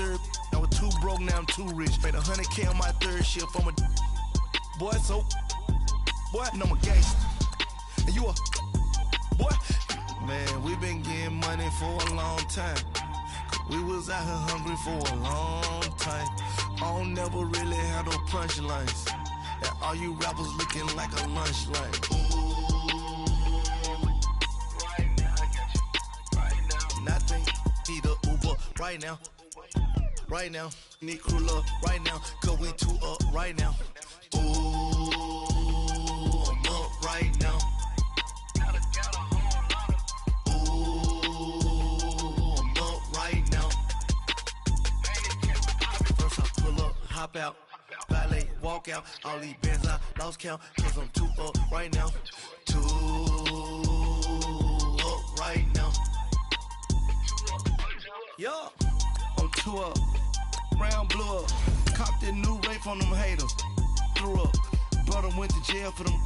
third. I was too broke, now I'm too rich. Made 100K on my third shift. I'm a boy, so boy, and I'm a gangster. And you a boy. Man, we been getting money for a long time. We was out here hungry for a long time. I don't never really have no punchlines. And all you rappers looking like a lunch line. Right now, I got you. Right now. Nothing. Need a Uber right now. Right now. Need crew love right now. Cause we two up right now. Ooh, I'm up right now. Hop out, ballet, walk out, all these bands I lost count, cause I'm too up right now, too up right now, yeah, I'm too up, round blew up, copped that new rape on them haters, threw up, brother went to jail for them,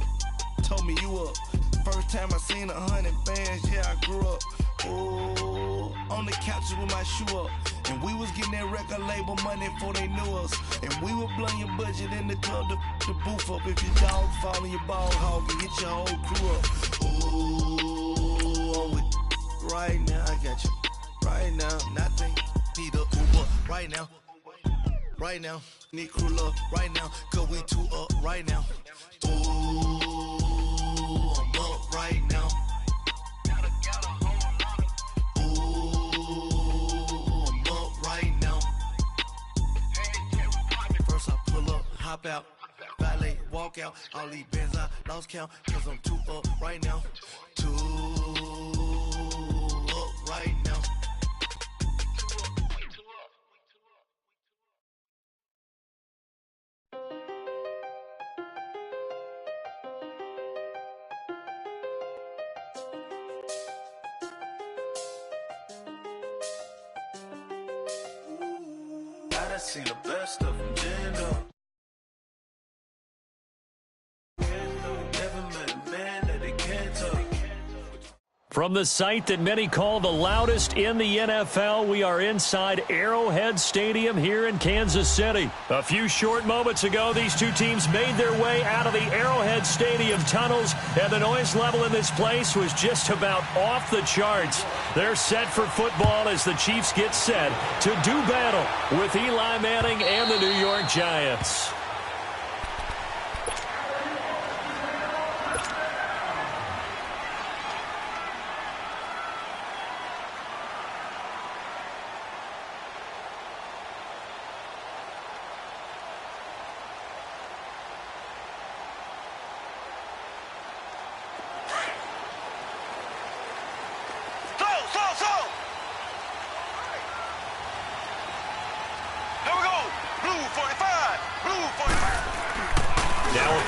told me you up, first time I seen 100 bands, yeah I grew up, ooh, on the couches with my shoe up. And we was getting that record label money before they knew us. And we were blowing your budget in the club to boof up. If your dog fall in your ball hog and get your whole crew up. Ooh, I'm with right now, I got you. Right now, nothing. Need a Uber right now. Right now, need crew love right now. Cause we two up right now. Ooh, I'm up right now. Hop out, ballet, walk out, all these bands I lost count, cause I'm too up right now, too up right now. I done seen the best of them, gin up. From the site that many call the loudest in the NFL, we are inside Arrowhead Stadium here in Kansas City. A few short moments ago, these two teams made their way out of the Arrowhead Stadium tunnels, and the noise level in this place was just about off the charts. They're set for football as the Chiefs get set to do battle with Eli Manning and the New York Giants.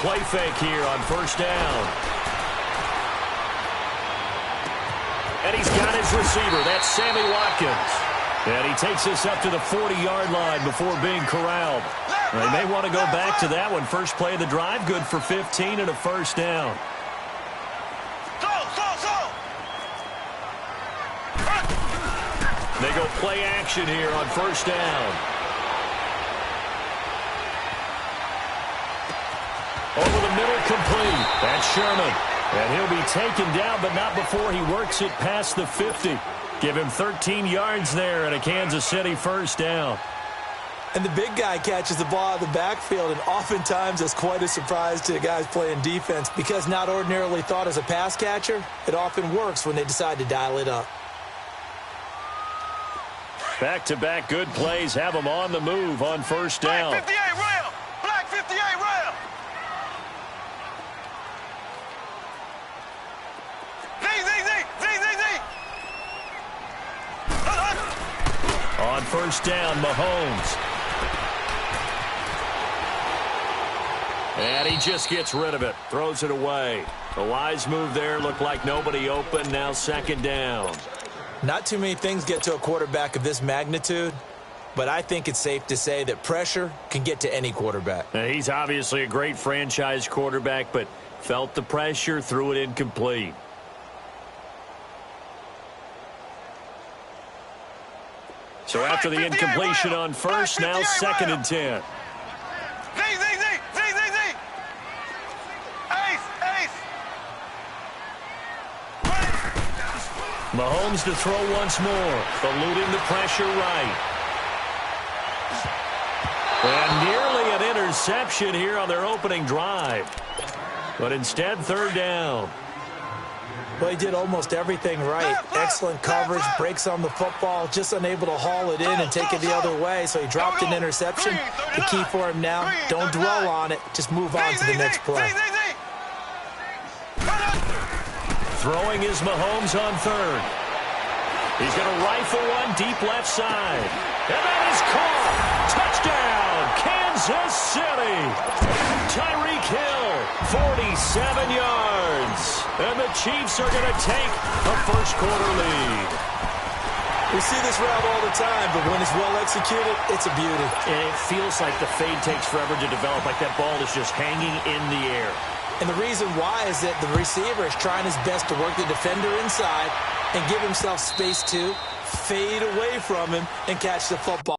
Play fake here on first down. And he's got his receiver. That's Sammy Watkins. And he takes us up to the 40-yard line before being corralled. They may want to go back to that one. First play of the drive, good for 15 and a first down. They go play action here on first down. Over the middle, complete. That's Sherman. And he'll be taken down, but not before he works it past the 50. Give him 13 yards there and a Kansas City first down. And the big guy catches the ball out of the backfield, and oftentimes it's quite a surprise to the guys playing defense because not ordinarily thought as a pass catcher, it often works when they decide to dial it up. Back-to-back good plays have them on the move on first down. Black 58 rail! Black 58 rail! On first down, Mahomes. And he just gets rid of it. Throws it away. A wise move there. Looked like nobody open. Now second down. Not too many things get to a quarterback of this magnitude, but I think it's safe to say that pressure can get to any quarterback. Now, he's obviously a great franchise quarterback, but felt the pressure, threw it incomplete. So after the incompletion on first, now 2nd and 10. Mahomes to throw once more, eluding the pressure right. And nearly an interception here on their opening drive. But instead, 3rd down. Well, he did almost everything right. Excellent coverage, breaks on the football, just unable to haul it in and take it the other way. So he dropped an interception. The key for him now, don't dwell on it. Just move on to the next play. Throwing is Mahomes on 3rd. He's going to rifle one deep left side. And that is caught. Touchdown, Kansas City. Tyreek Hill, 47 yards. And the Chiefs are going to take a first-quarter lead. We see this route all the time, but when it's well executed, it's a beauty. And it feels like the fade takes forever to develop, like that ball is just hanging in the air. And the reason why is that the receiver is trying his best to work the defender inside and give himself space to fade away from him and catch the football.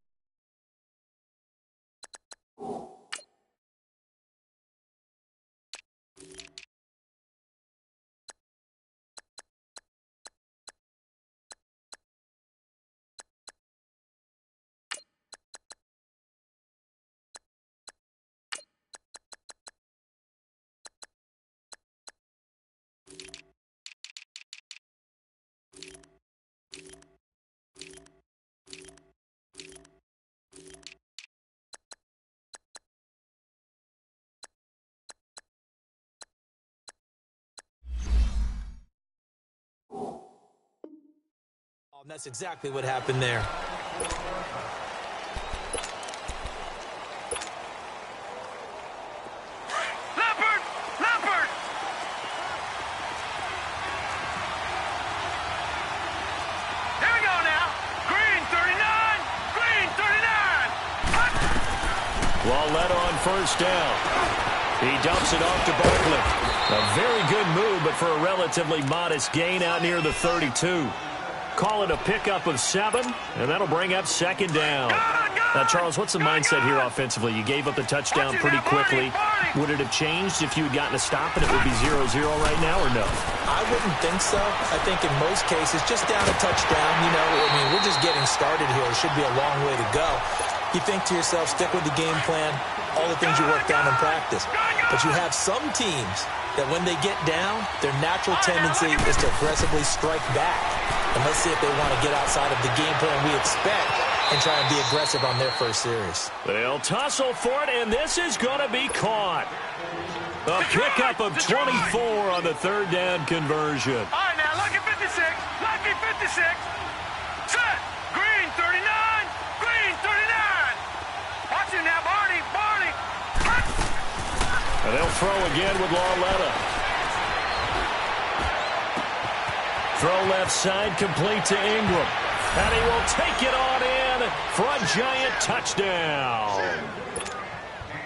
And that's exactly what happened there. Leopard! Here we go now. Green 39. While led on 1st down. He dumps it off to Barkley. A very good move, but for a relatively modest gain out near the 32. Call it a pickup of 7, and that'll bring up 2nd down. Now, Charles, what's the mindset here offensively? You gave up the touchdown pretty quickly. Would it have changed if you had gotten a stop and it would be 0-0 right now, or no? I wouldn't think so. I think in most cases, just down a touchdown, we're just getting started here. It should be a long way to go. You think to yourself, stick with the game plan, all the things you worked on in practice. But you have some teams that when they get down, their natural tendency is to aggressively strike back. And let's see if they want to get outside of the game plan we expect and try and be aggressive on their first series. They'll tussle for it, and this is going to be caught. A pickup of 24 on the 3rd down conversion. All right, now, lucky 56. Lucky 56. Set. Green 39. Green 39. Watch it now, Barney. And they'll throw again with Lauletta. Throw left side, complete to Ingram. And he will take it on in for a giant touchdown.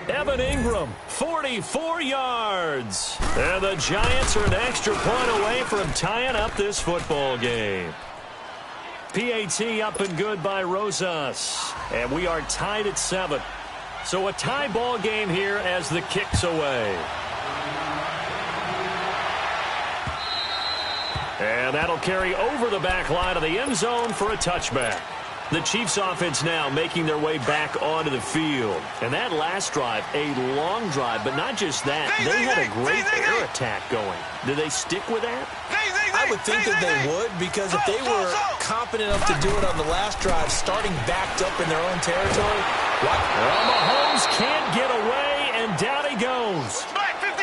Evan Ingram, 44 yards. And the Giants are an extra point away from tying up this football game. PAT up and good by Rosas. And we are tied at 7. So a tie ball game here as the kick's away. And that'll carry over the back line of the end zone for a touchback. The Chiefs offense now making their way back onto the field. And that last drive, a long drive, but not just that. They had a great air attack going. Do they stick with that? I would think that they would, because if they were confident enough to do it on the last drive, starting backed up in their own territory, what? Well, Mahomes can't get away, and down he goes.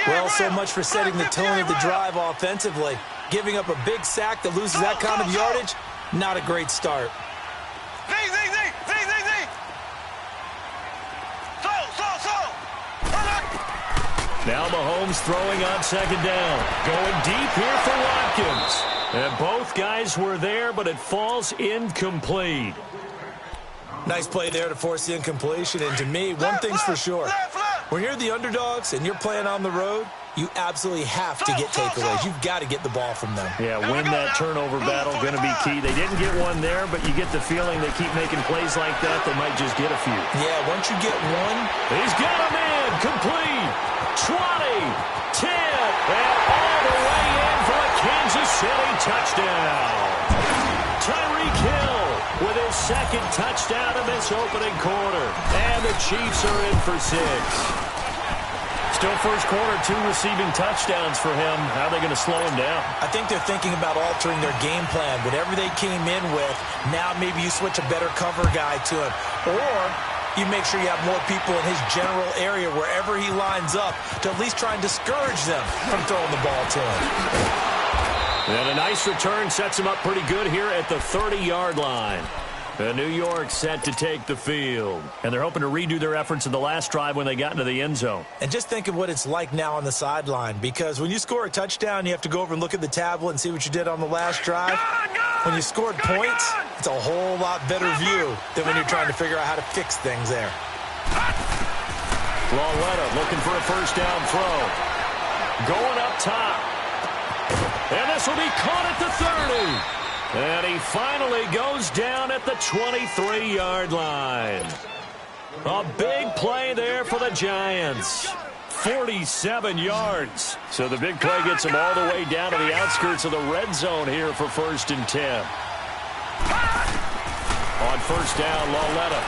Well, so much for setting the tone of the drive offensively. Giving up a big sack that loses that kind of yardage, not a great start. Now Mahomes throwing on 2nd down. Going deep here for Watkins. And both guys were there, but it falls incomplete. Nice play there to force the incompletion. And to me, one thing's for sure. When you're the underdogs and you're playing on the road, you absolutely have to get takeaways. You've got to get the ball from them. Yeah, win that turnover battle, going to be key. They didn't get one there, but you get the feeling they keep making plays like that, they might just get a few. Yeah, once you get one. He's got him in. Complete. 20, 10, and all the way in for a Kansas City touchdown. Tyreek Hill with his second touchdown in this opening quarter. And the Chiefs are in for 6. Still first quarter, 2 receiving touchdowns for him. How are they going to slow him down? I think they're thinking about altering their game plan. Whatever they came in with, now maybe you switch a better cover guy to him. Or you make sure you have more people in his general area wherever he lines up to at least try and discourage them from throwing the ball to him. And a nice return sets him up pretty good here at the 30-yard line. New York set to take the field. And they're hoping to redo their efforts in the last drive when they got into the end zone. And just think of what it's like now on the sideline, because when you score a touchdown, you have to go over and look at the tablet and see what you did on the last drive. When you scored points, it's a whole lot better view than when you're trying to figure out how to fix things there. Lawletta looking for a first down throw. Going up top. And this will be caught at the 30. And he finally goes down at the 23-yard line. A big play there for the Giants. 47 yards. So the big play gets him all the way down to the outskirts of the red zone here for 1st and 10. On first down, Lawletta.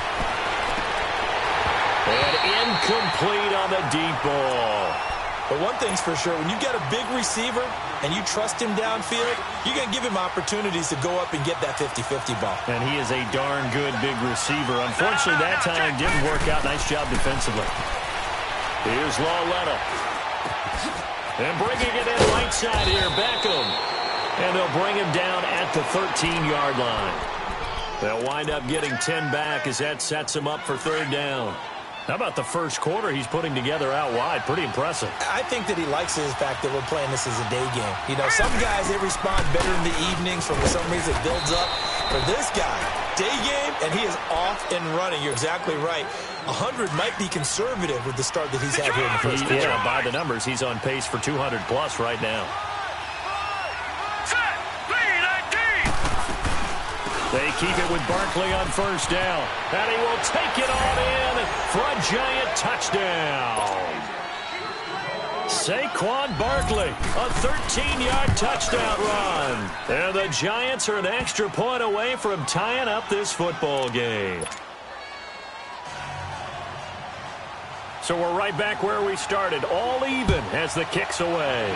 And incomplete on the deep ball. But one thing's for sure, when you get a big receiver and you trust him downfield, you're going to give him opportunities to go up and get that 50-50 ball. And he is a darn good big receiver. Unfortunately, that time didn't work out. Nice job defensively. Here's Lawletta. And bringing it in right side here, Beckham. And they'll bring him down at the 13-yard line. They'll wind up getting 10 back as that sets him up for 3rd down. How about the first quarter he's putting together out wide? Pretty impressive. I think that he likes the fact that we're playing this as a day game. You know, some guys, they respond better in the evenings. For some reason, it builds up. For this guy, day game, and he is off and running. You're exactly right. 100 might be conservative with the start that he's had here in the first quarter. Yeah, by the numbers, he's on pace for 200-plus right now. They keep it with Barkley on first down. And he will take it on in for a Giant touchdown. Saquon Barkley, a 13-yard touchdown run. And the Giants are an extra point away from tying up this football game. So we're right back where we started, all even as the kick's away.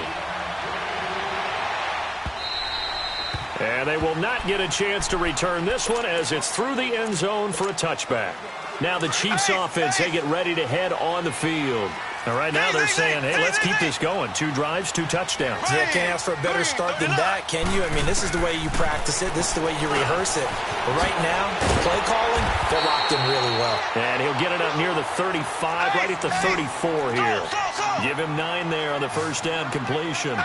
And they will not get a chance to return this one as it's through the end zone for a touchback. Now the Chiefs offense, they get ready to head on the field. And right now they're saying, hey, let's keep this going. 2 drives, 2 touchdowns. Yeah, can't ask for a better start than that, can you? I mean, this is the way you practice it. This is the way you rehearse it. But right now, play calling, they're locked in really well. And he'll get it up near the 35, right at the 34 here. Give him 9 there on the first down completion.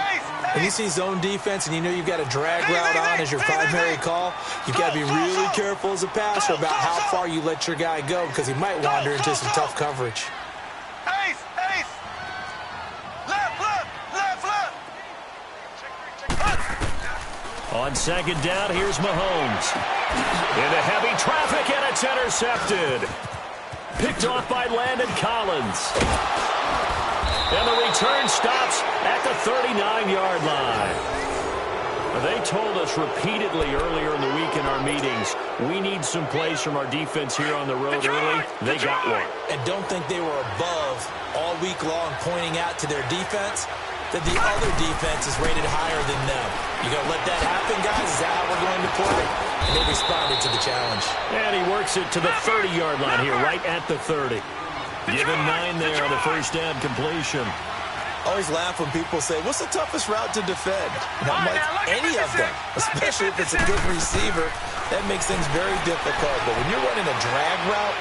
When you see zone defense and you know you've got a drag route on as your primary call, you've got to be really careful as a passer about how far you let your guy go because he might wander into some tough coverage. On second down, here's Mahomes. Into heavy traffic, and it's intercepted. Picked off by Landon Collins. And the return stops at the 39-yard line. They told us repeatedly earlier in the week in our meetings, we need some plays from our defense here on the road early. They got one. And don't think they were above all week long pointing out to their defense that the other defense is rated higher than them. You going to let that happen, guys? Is that how we're going to play? And they responded to the challenge. And he works it to the 30-yard line here, right at the 30. Give him 9 there on the first down completion. I always laugh when people say, what's the toughest route to defend? And I'm like, any of them, especially if it's a good receiver. That makes things very difficult. But when you're running a drag route,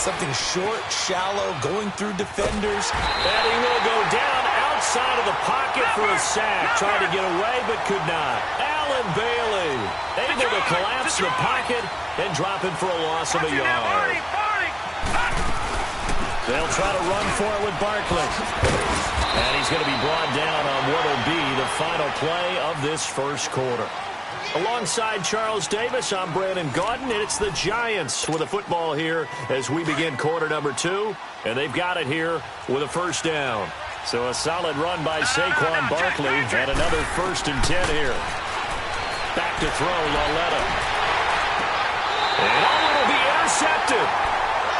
something short, shallow, going through defenders. And he will go down outside of the pocket for a sack. Tried to get away, but could not. Allen Bailey able to collapse the pocket and drop it for a loss of a yard. They'll try to run for it with Barkley. And he's going to be brought down on what will be the final play of this first quarter. Alongside Charles Davis, I'm Brandon Gaudin, and it's the Giants with the football here as we begin quarter number 2. And they've got it here with a first down. So a solid run by Saquon Barkley and another 1st and 10 here. Back to throw, Lauletta. And it'll be intercepted.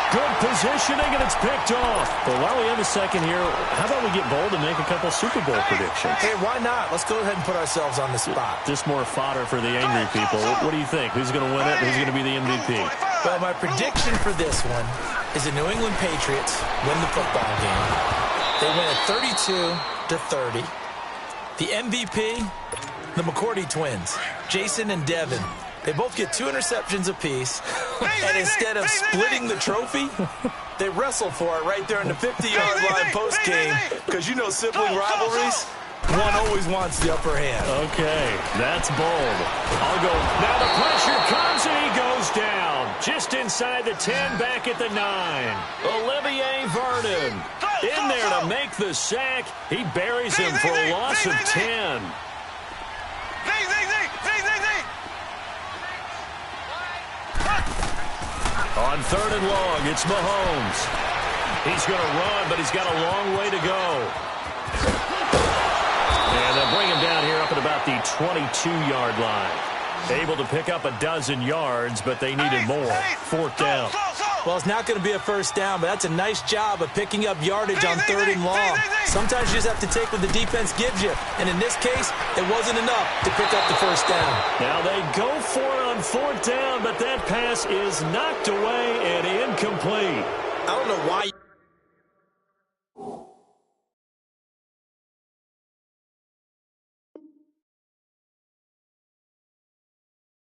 Good positioning, and it's picked off. But while we have a second here, how about we get bold and make a couple Super Bowl predictions? Hey, why not? Let's go ahead and put ourselves on the spot. Just more fodder for the angry people. What do you think? Who's going to win it? Who's going to be the MVP? Well, my prediction for this one is the New England Patriots win the football game. They win it 32-30. The MVP, the McCourty twins, Jason and Devin. They both get 2 interceptions apiece, and instead of splitting the trophy, they wrestle for it right there in the 50-yard line post-game, because you know sibling rivalries, one always wants the upper hand. Okay, that's bold. I'll go. Now the pressure comes, and he goes down. Just inside the 10, back at the 9. Olivier Vernon in there to make the sack. He buries him for a loss of 10. On 3rd and long, it's Mahomes. He's going to run, but he's got a long way to go. And they'll bring him down here up at about the 22-yard line. Able to pick up a dozen yards, but they needed more. 4th down. Well, it's not going to be a first down, but that's a nice job of picking up yardage on 3rd and long. Sometimes you just have to take what the defense gives you. And in this case, it wasn't enough to pick up the first down. Now they go for it on 4th down, but that pass is knocked away and incomplete. I don't know why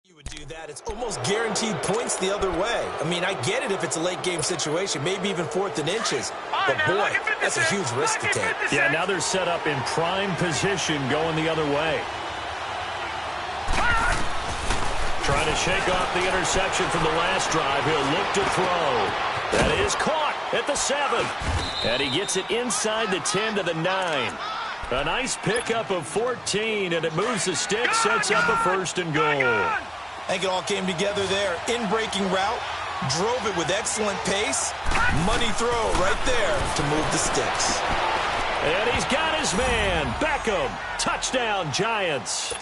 you would do that. It's almost guaranteed points the other way. I mean, I get it if it's a late game situation, maybe even 4th and inches. But boy, that's a huge risk to take. Yeah, now they're set up in prime position going the other way. Trying to shake off the interception from the last drive. He'll look to throw. That is caught at the 7. And he gets it inside the 10 to the 9. A nice pickup of 14, and it moves the stick, sets up a 1st and goal. I think it all came together there. In-breaking route, drove it with excellent pace. Money throw right there to move the sticks. And he's got his man. Beckham. Touchdown, Giants.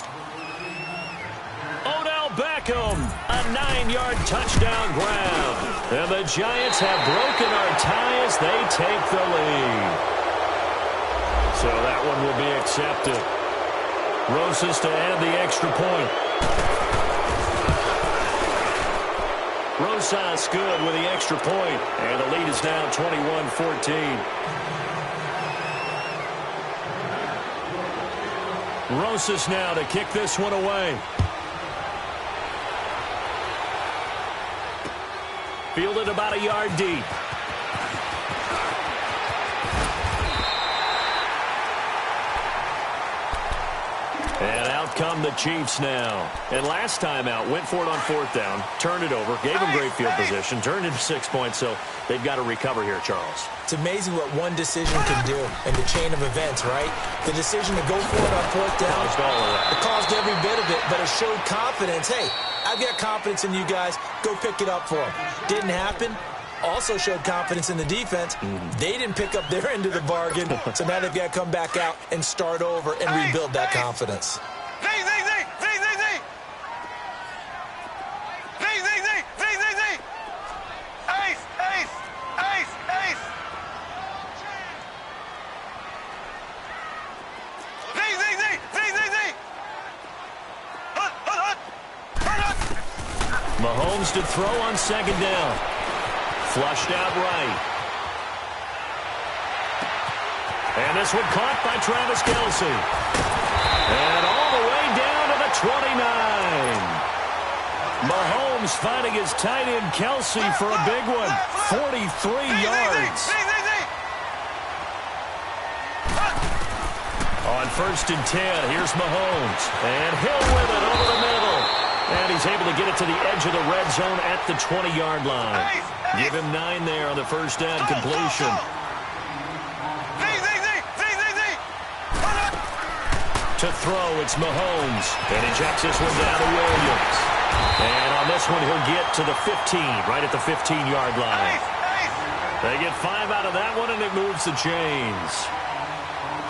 Odell Beckham, a 9-yard touchdown ground. And the Giants have broken our tie as they take the lead. So that one will be accepted. Rosas to add the extra point. Rosas good with the extra point. And the lead is now 21-14. Rosas now to kick this one away. Fielded about a yard deep. And out come the Chiefs now. And last time out, went for it on 4th down, turned it over, gave them great field position, turned into 6 points, so they've got to recover here, Charles. It's amazing what one decision can do in the chain of events, right? The decision to go for it on 4th down, it caused every bit of it, but it showed confidence. Hey, I've got confidence in you guys. Go pick it up for them. Didn't happen. Also showed confidence in the defense. They didn't pick up their end of the bargain, so now they've got to come back out and start over and rebuild that confidence. Mahomes to throw on 2nd down. Flushed out right. And this one caught by Travis Kelce. And all the way down to the 29. Mahomes finding his tight end Kelce for a big one. 43 yards. On 1st and 10, here's Mahomes. And Hill with it over the middle. And he's able to get it to the edge of the red zone at the 20-yard line. Give him 9 there on the 1st down completion. To throw, it's Mahomes. And he checks this one down to Williams. And on this one, he'll get to the 15, right at the 15-yard line. They get 5 out of that one, and it moves the chains.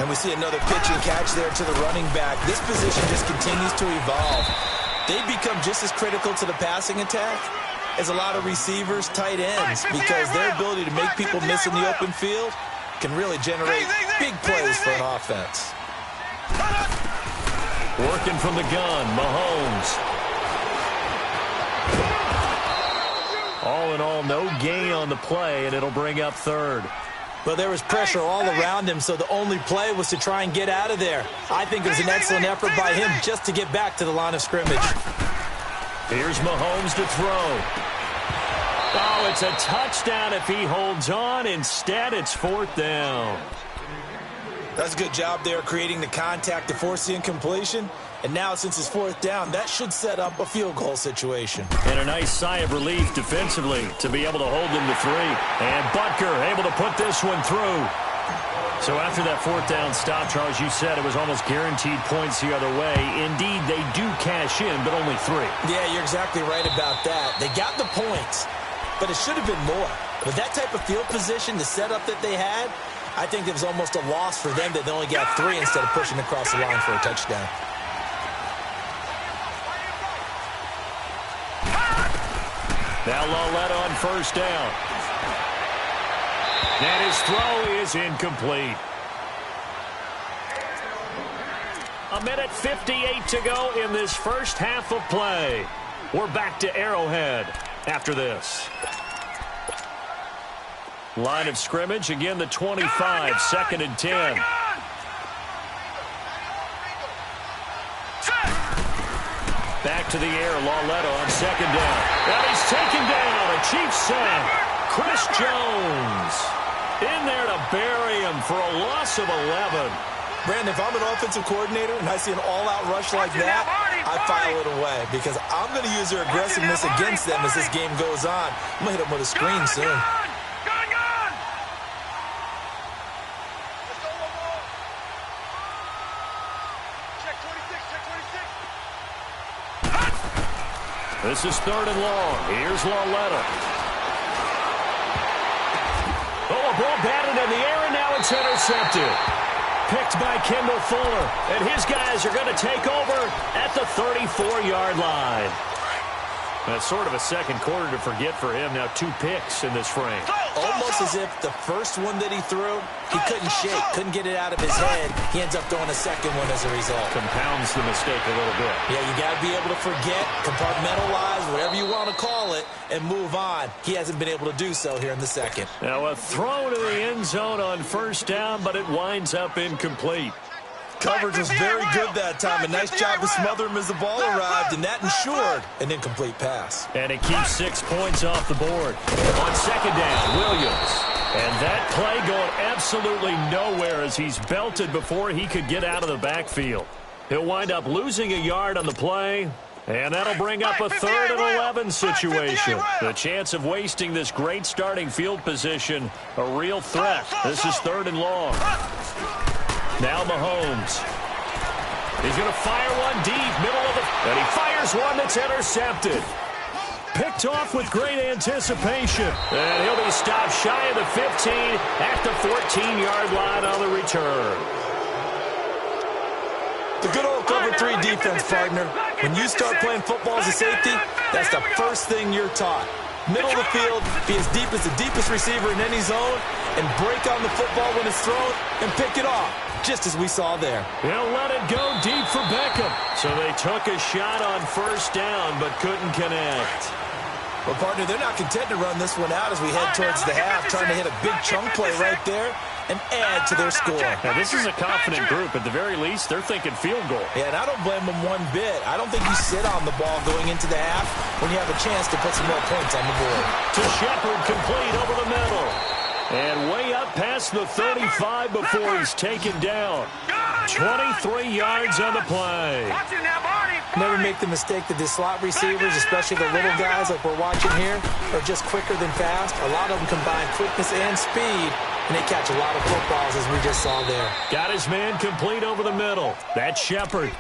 And we see another pitch and catch there to the running back. This position just continues to evolve. They become just as critical to the passing attack as a lot of receivers, tight ends, because their ability to make people miss in the open field can really generate big plays for an offense. Working from the gun, Mahomes. All in all, no gain on the play, and it'll bring up third. Well, there was pressure all around him, so the only play was to try and get out of there. I think it was an excellent effort by him just to get back to the line of scrimmage. Here's Mahomes to throw. Oh, it's a touchdown if he holds on. Instead, it's 4th down. That's a good job there creating the contact to force the incompletion. And now, since it's 4th down, that should set up a field goal situation. And a nice sigh of relief defensively to be able to hold them to 3. And Butker able to put this one through. So after that 4th down stop, Charles, you said it was almost guaranteed points the other way. Indeed, they do cash in, but only 3. Yeah, you're exactly right about that. They got the points, but it should have been more. With that type of field position, the setup that they had, I think it was almost a loss for them that they only got 3 instead of pushing across the line for a touchdown. Now Lawletta on 1st down. And his throw is incomplete. 1:58 to go in this first half of play. We're back to Arrowhead after this. Line of scrimmage, again the 25, 2nd and 10. Back to the air, Lawletta on 2nd down. And he's taken down, a Chiefs sack. Chris Jones in there to bury him for a loss of 11. Brandon, if I'm an offensive coordinator and I see an all-out rush like that, I file it away because I'm going to use their aggressiveness against them as this game goes on. I'm going to hit them with a screen soon. This is 3rd and long. Here's Lawletta. Oh, a ball batted in the air, and now it's intercepted. Picked by Kendall Fuller. And his guys are going to take over at the 34-yard line. That's sort of a second quarter to forget for him. Now 2 picks in this frame. Almost as if the first one that he threw, he couldn't shake, couldn't get it out of his head. He ends up throwing a second one as a result. Compounds the mistake a little bit. Yeah, you got to be able to forget, compartmentalize, whatever you want to call it, and move on. He hasn't been able to do so here in the second. Now a throw to the end zone on 1st down, but it winds up incomplete. Coverage was very good that time. A nice job to smother him as the ball arrived, and that ensured an incomplete pass. And it keeps 6 points off the board. On 2nd down, Williams. And that play going absolutely nowhere as he's belted before he could get out of the backfield. He'll wind up losing a yard on the play, and that'll bring up a 3rd and 11 situation. The chance of wasting this great starting field position, a real threat. This is 3rd and long. Now Mahomes. He's going to fire one deep, middle of the... And he fires one that's intercepted. Picked off with great anticipation. And he'll be stopped shy of the 15 at the 14-yard line on the return. The good old cover 3 defense, partner. When you start playing football as a safety, that's the first thing you're taught. Middle of the field, be as deep as the deepest receiver in any zone, and break on the football when it's thrown and pick it off, just as we saw there. They'll let it go deep for Beckham. So they took a shot on 1st down, but couldn't connect. Well, partner, they're not content to run this one out as we head towards the half, trying to hit a big chunk play right there and add to their score. Now, this is a confident group. At the very least, they're thinking field goal. Yeah, and I don't blame them one bit. I don't think you sit on the ball going into the half when you have a chance to put some more points on the board. To Shepard, complete over the middle. And way up past the 35 before he's taken down. 23 yards on the play. Never make the mistake that the slot receivers, especially the little guys like we're watching here, are just quicker than fast. A lot of them combine quickness and speed and they catch a lot of footballs, as we just saw there. Got his man complete over the middle. That's Shepard.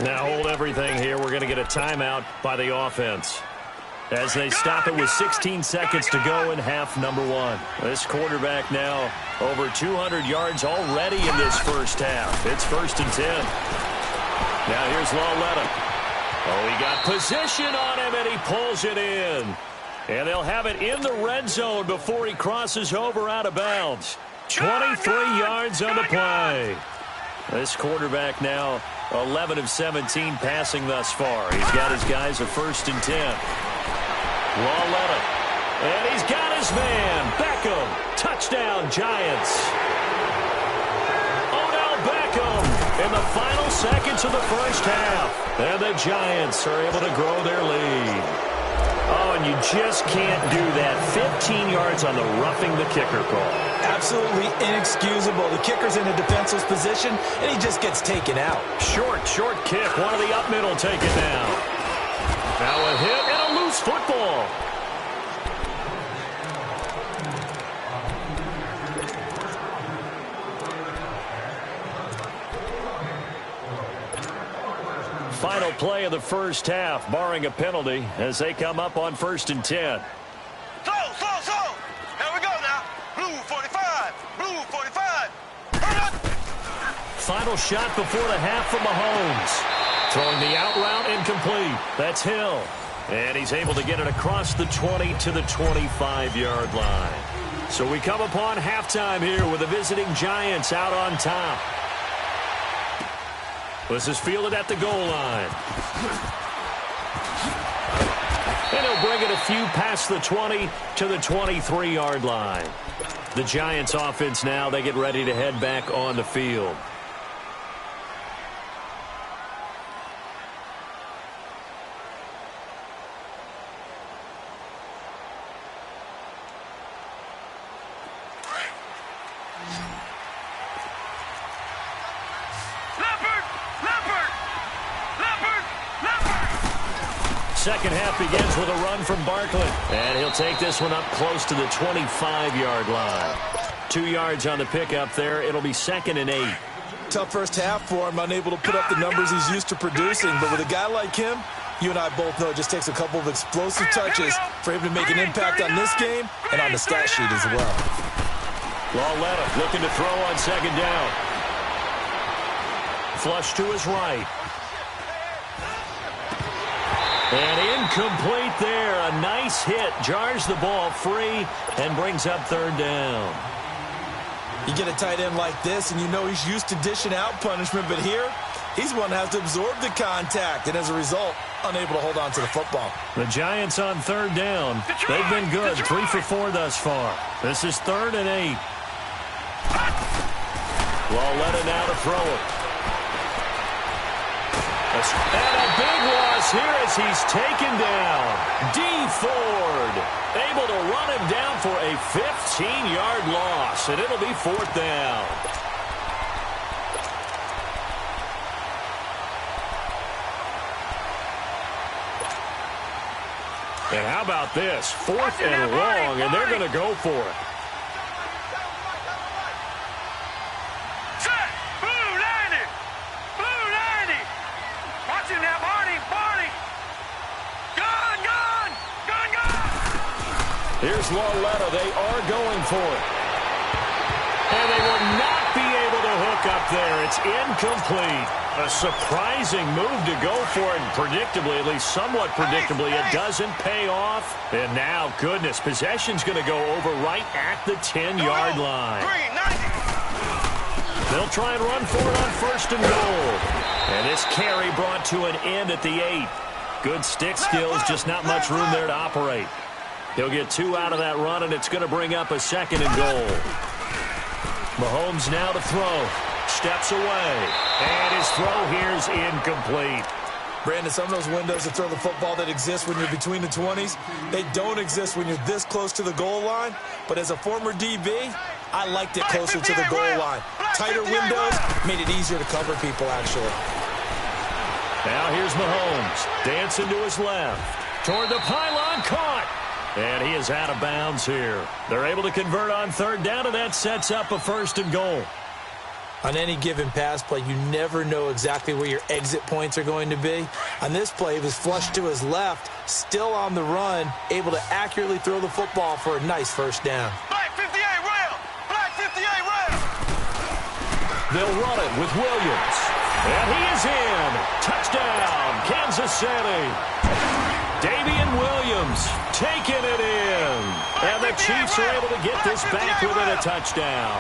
Now hold everything here. We're going to get a timeout by the offense, as they stop it with 16 seconds to go in half number one. This quarterback now over 200 yards already in this first half. It's 1st and 10. Now here's Lawletta. Oh, he got position on him, and he pulls it in. And they'll have it in the red zone before he crosses over out of bounds. 23 yards on the play. This quarterback now 11 of 17 passing thus far. He's got his guys at 1st and 10. Lawletta. And he's got his man. Beckham. Touchdown, Giants. Odell Beckham in the final seconds of the first half. And the Giants are able to grow their lead. Oh, and you just can't do that. 15 yards on the roughing the kicker call. Absolutely inexcusable. The kicker's in a defenseless position, and he just gets taken out. Short kick. One of the up middle taken down. Now a hit and a loose football. Final play of the first half, barring a penalty, as they come up on 1st and 10. Slow. Here we go now. Blue 45. Blue 45. Hurry up. Final shot before the half from Mahomes. Throwing the out route incomplete. That's Hill. And he's able to get it across the 20 to the 25-yard line. So we come upon halftime here with the visiting Giants out on top. This is fielded at the goal line. And he'll bring it a few past the 20 to the 23-yard line. The Giants offense now, they get ready to head back on the field. Second half begins with a run from Barkley. And he'll take this one up close to the 25-yard line. 2 yards on the pickup there. It'll be 2nd and 8. Tough first half for him, unable to put up the numbers he's used to producing. But with a guy like him, you and I both know it just takes a couple of explosive touches for him to make an impact on this game and on the stat sheet as well. Lawletta looking to throw on 2nd down. Flush to his right. And incomplete there. A nice hit. Jars the ball free and brings up 3rd down. You get a tight end like this, and you know he's used to dishing out punishment, but here, he's one that has to absorb the contact, and as a result, unable to hold on to the football. The Giants on 3rd down. They've been good. 3 for 4 thus far. This is 3rd and 8. Lawletta now to throw it. And a big loss here as he's taken down. D. Ford able to run him down for a 15-yard loss, and it'll be 4th down. And how about this? 4th and long, and they're going to go for it. Here's Lawletta. They are going for it. And they will not be able to hook up there. It's incomplete. A surprising move to go for it. And predictably, at least somewhat predictably, it doesn't pay off. And now, goodness, possession's going to go over right at the 10-yard line. They'll try and run for it on 1st and goal. And this carry brought to an end at the 8. Good stick skills, just not much room there to operate. He'll get 2 out of that run, and it's going to bring up a 2nd and goal. Mahomes now to throw. Steps away. And his throw here is incomplete. Brandon, some of those windows to throw the football that exist when you're between the 20s, they don't exist when you're this close to the goal line. But as a former DB, I liked it closer to the goal line. Tighter windows made it easier to cover people, actually. Now here's Mahomes. Dancing to his left. Toward the pylon, caught. And he is out of bounds here. They're able to convert on third down, and that sets up a 1st and goal. On any given pass play, you never know exactly where your exit points are going to be. On this play, he was flushed to his left, still on the run, able to accurately throw the football for a nice 1st down. Black 58 rail! Black 58 rail! They'll run it with Williams. And he is in. Touchdown, Kansas City. Damian Williams taking it in. And the Chiefs are able to get this back within a touchdown.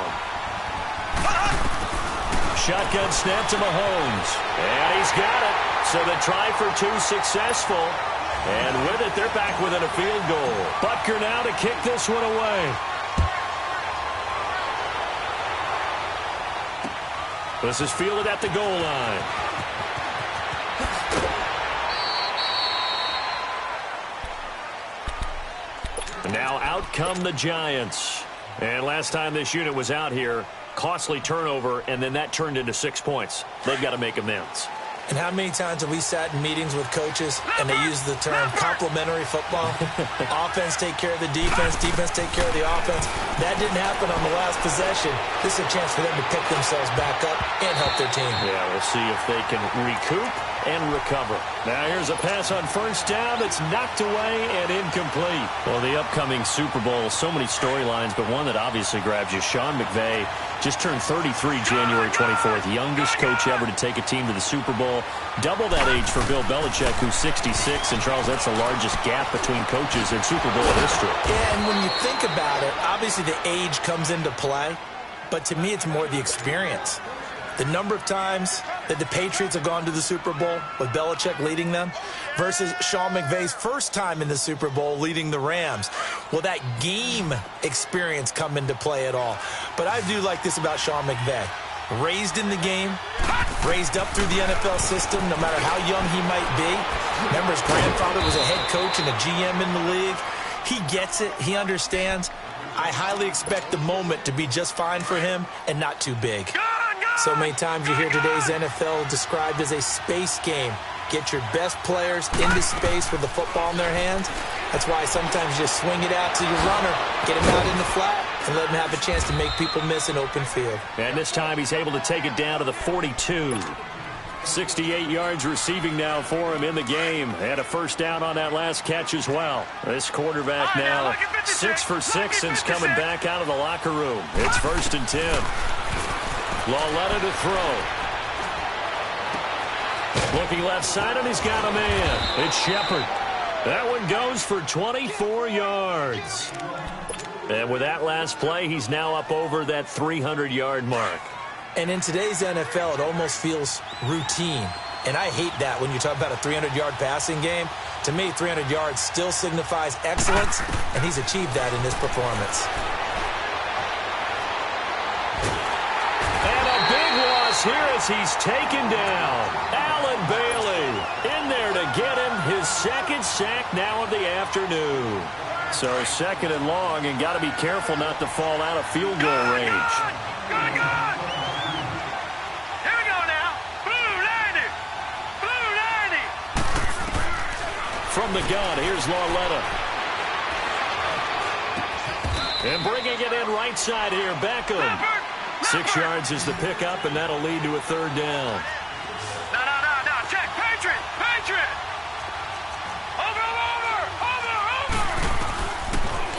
Shotgun snap to Mahomes. And he's got it. So the try for 2 successful. And with it, they're back within a field goal. Butker now to kick this one away. This is fielded at the goal line. Now out come the Giants. And last time this unit was out here, costly turnover, and then that turned into 6 points. They've got to make amends. And how many times have we sat in meetings with coaches and they use the term complementary football? Offense take care of the defense, defense take care of the offense. That didn't happen on the last possession. This is a chance for them to pick themselves back up and help their team. Yeah, we'll see if they can recoup and recover. Now here's a pass on 1st down that's knocked away and incomplete. Well, the upcoming Super Bowl, so many storylines, but one that obviously grabs you. Sean McVay just turned 33 January 24th, youngest coach ever to take a team to the Super Bowl. Double that age for Bill Belichick, who's 66. And, Charles, that's the largest gap between coaches in Super Bowl history. Yeah, and when you think about it, obviously the age comes into play. But to me, it's more the experience. The number of times that the Patriots have gone to the Super Bowl with Belichick leading them versus Sean McVay's first time in the Super Bowl leading the Rams. Will that game experience come into play at all? But I do like this about Sean McVay. Raised in the game, raised up through the NFL system, no matter how young he might be. Remember, his grandfather was a head coach and a GM in the league. He gets it. He understands. I highly expect the moment to be just fine for him and not too big. So many times you hear today's NFL described as a space game. Get your best players into space with the football in their hands. That's why sometimes you just swing it out to your runner, get him out in the flat, and let him have a chance to make people miss an open field. And this time he's able to take it down to the 42. 68 yards receiving now for him in the game. And a 1st down on that last catch as well. This quarterback now 6 for 6 since coming back out of the locker room. It's 1st and 10. Lauletta to throw. Looking left side, and he's got a man. It's Shepard. That one goes for 24 yards. And with that last play, he's now up over that 300-yard mark. And in today's NFL, it almost feels routine. And I hate that when you talk about a 300-yard passing game. To me, 300 yards still signifies excellence, and he's achieved that in this performance. And a big loss here as he's taken down. Allen Bailey in there to get him his 2nd sack now of the afternoon. So 2nd and long, and got to be careful not to fall out of field goal range. Good. Here we go now. Blue 90. Blue 90. From the gun, here's Lauletta. And bringing it in right side here, Beckham. 6 yards is the pickup, and that'll lead to a 3rd down. No. Check. Patriot. Over.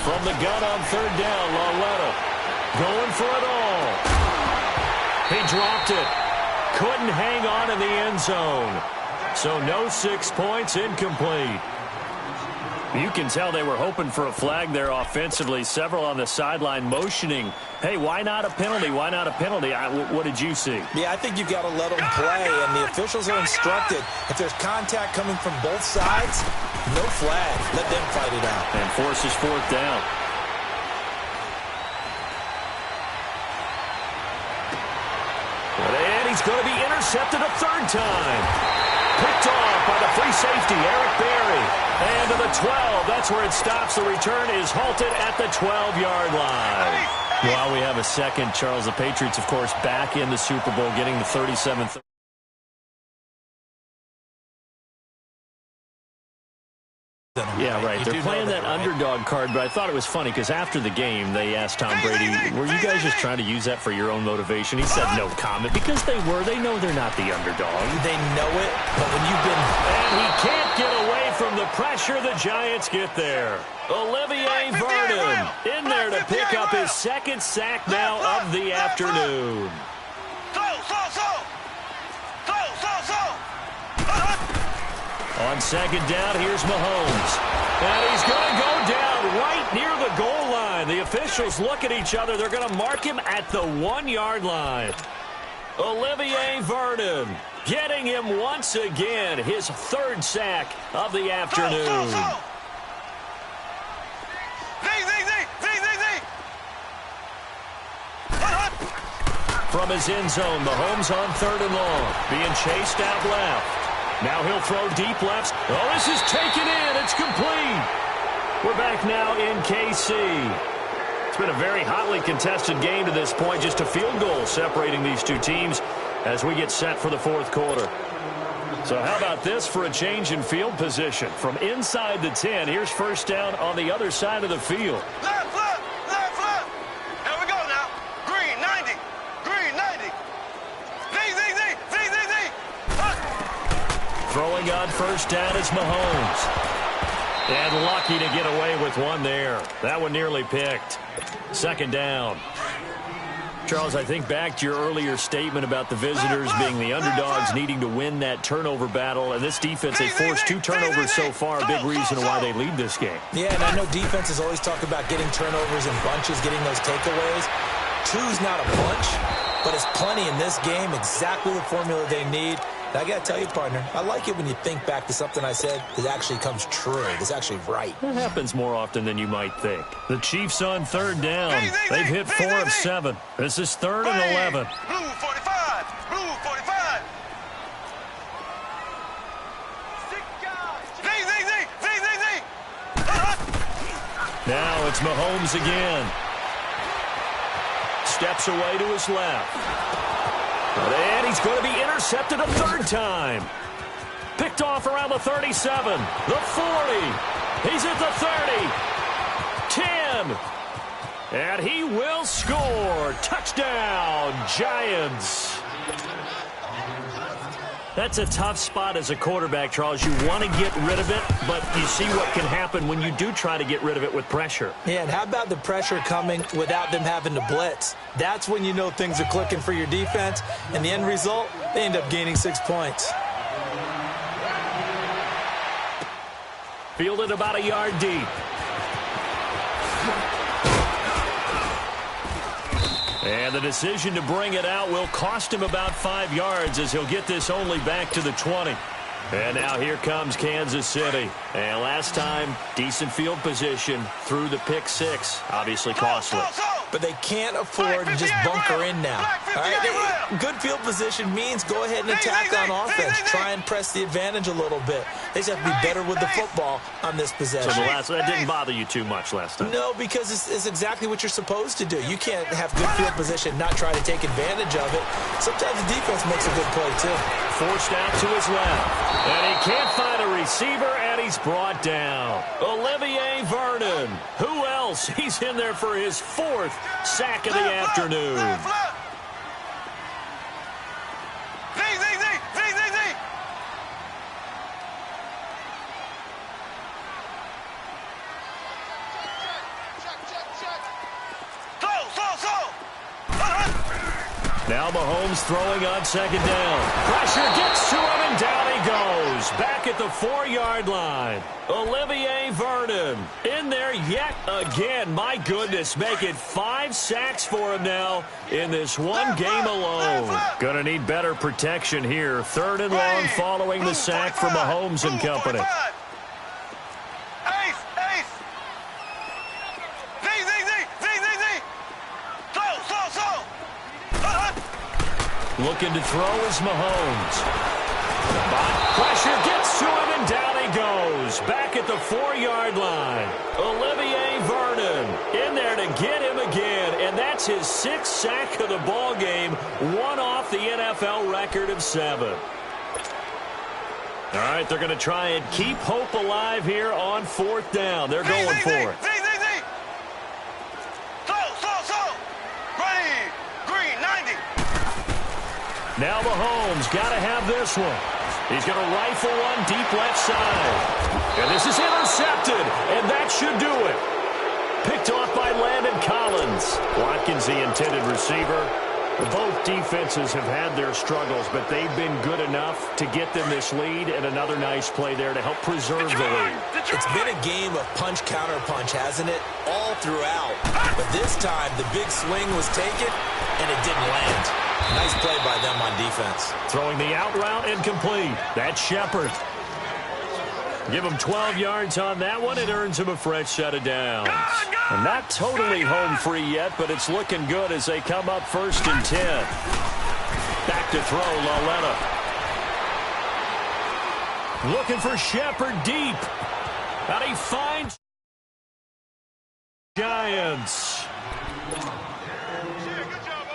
From the gun on 3rd down, Lauletta going for it all. He dropped it. Couldn't hang on in the end zone. So no 6 points, incomplete. You can tell they were hoping for a flag there offensively. Several on the sideline motioning, hey, why not a penalty? Why not a penalty? What did you see? Yeah, I think you've got to let them play, and the officials are instructed. If there's contact coming from both sides, no flag. Let them fight it out. And forces 4th down. And he's going to be intercepted a 3rd time. Picked off by the free safety, Eric Berry. And to the 12, that's where it stops. The return is halted at the 12-yard line. While we have a second, Charles, the Patriots, of course, back in the Super Bowl, getting the 37th. Yeah, right. They're playing that underdog card, but I thought it was funny because after the game, they asked Tom Brady, were you guys just trying to use that for your own motivation? He said no comment because they were. They know they're not the underdog. They know it, but when you've been... And he can't get away from the pressure. The Giants get there. Olivier Vernon in there to pick up his second sack now of the afternoon. On second down, here's Mahomes. And he's going to go down right near the goal line. The officials look at each other. They're going to mark him at the 1-yard line. Olivier Vernon getting him once again, his third sack of the afternoon. From his end zone, Mahomes on 3rd and long, being chased out left. Now he'll throw deep left. Oh, this is taken in. It's complete. We're back now in KC. It's been a very hotly contested game to this point. Just a field goal separating these two teams as we get set for the fourth quarter. So how about this for a change in field position? From inside the 10, here's first down on the other side of the field. Left, left, left, left. Here we go now. Green, 90. Green, 90. Throwing on first down is Mahomes. And lucky to get away with one there. That one nearly picked. Second down. Charles, I think back to your earlier statement about the visitors being the underdogs needing to win that turnover battle. And this defense, they forced 2 turnovers so far, a big reason why they lead this game. Yeah, and I know defenses always talk about getting turnovers in bunches, getting those takeaways. 2's not a bunch, but it's plenty in this game, exactly the formula they need. And I got to tell you, partner, I like it when you think back to something I said that actually comes true. It's actually right. That happens more often than you might think. The Chiefs on 3rd down. They've hit 4 of 7. This is 3rd and 11. Blue 45. Blue 45. Now it's Mahomes again. Steps away to his left. And he's going to be intercepted a 3rd time. Picked off around the 37, the 40. He's at the 30, 10. And he will score. Touchdown, Giants. That's a tough spot as a quarterback, Charles. You want to get rid of it, but you see what can happen when you do try to get rid of it with pressure. Yeah, and how about the pressure coming without them having to blitz? That's when you know things are clicking for your defense, and the end result, they end up gaining 6 points. Fielded about a yard deep. And the decision to bring it out will cost him about 5 yards as he'll get this only back to the 20. And now here comes Kansas City. And last time, decent field position through the pick 6. Obviously costly. But they can't afford to just bunker in now. All right? Good field position means go ahead and attack on offense. Try and press the advantage a little bit. They just have to be better with the football on this possession. So that didn't bother you too much last time? No, because it's exactly what you're supposed to do. You can't have good field position, not try to take advantage of it. Sometimes the defense makes a good play, too. Forced out to his left. And he can't find a receiver, and he's brought down. Olivier Vernon. Who else? He's in there for his 4th sack of the afternoon. Now Mahomes throwing on second down. Pressure gets to him, and down he goes. Back at the 4-yard line. Olivier Vernon in there yet again. My goodness, make it 5 sacks for him now in this one game alone. Gonna need better protection here. 3rd and long following the sack from Mahomes and company. Looking to throw is Mahomes. But pressure gets to him, and down he goes. Back at the 4-yard line. Olivier Vernon in there to get him again. And that's his 6th sack of the ball game. One off the NFL record of 7. All right, they're going to try and keep hope alive here on 4th down. They're going for it. Slow. Ready. Green, 90. Now Mahomes got to have this one. He's going to rifle one deep left side. And this is intercepted, and that should do it. Picked off by Landon Collins. Watkins, the intended receiver. Both defenses have had their struggles, but they've been good enough to get them this lead, and another nice play there to help preserve the lead. It's been a game of punch-counter-punch, hasn't it? All throughout. But this time, the big swing was taken, and it didn't land. Nice play by them on defense. Throwing the out route incomplete. That's Shepard. Give him 12 yards on that one. It earns him a fresh set of downs. And not totally home free yet, but it's looking good as they come up 1st and 10. Back to throw, Laletta. Looking for Shepard deep. And he finds Giants.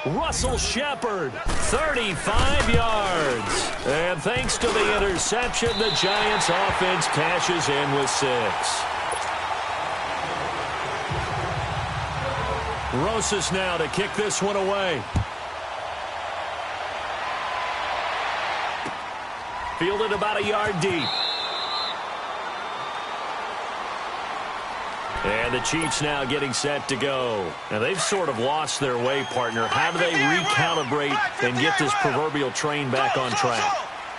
Russell Shepard, 35 yards. And thanks to the interception, the Giants offense cashes in with 6. Rosas now to kick this one away. Fielded about a yard deep. And the Chiefs now getting set to go. Now, they've sort of lost their way, partner. How do they recalibrate and get this proverbial train back on track?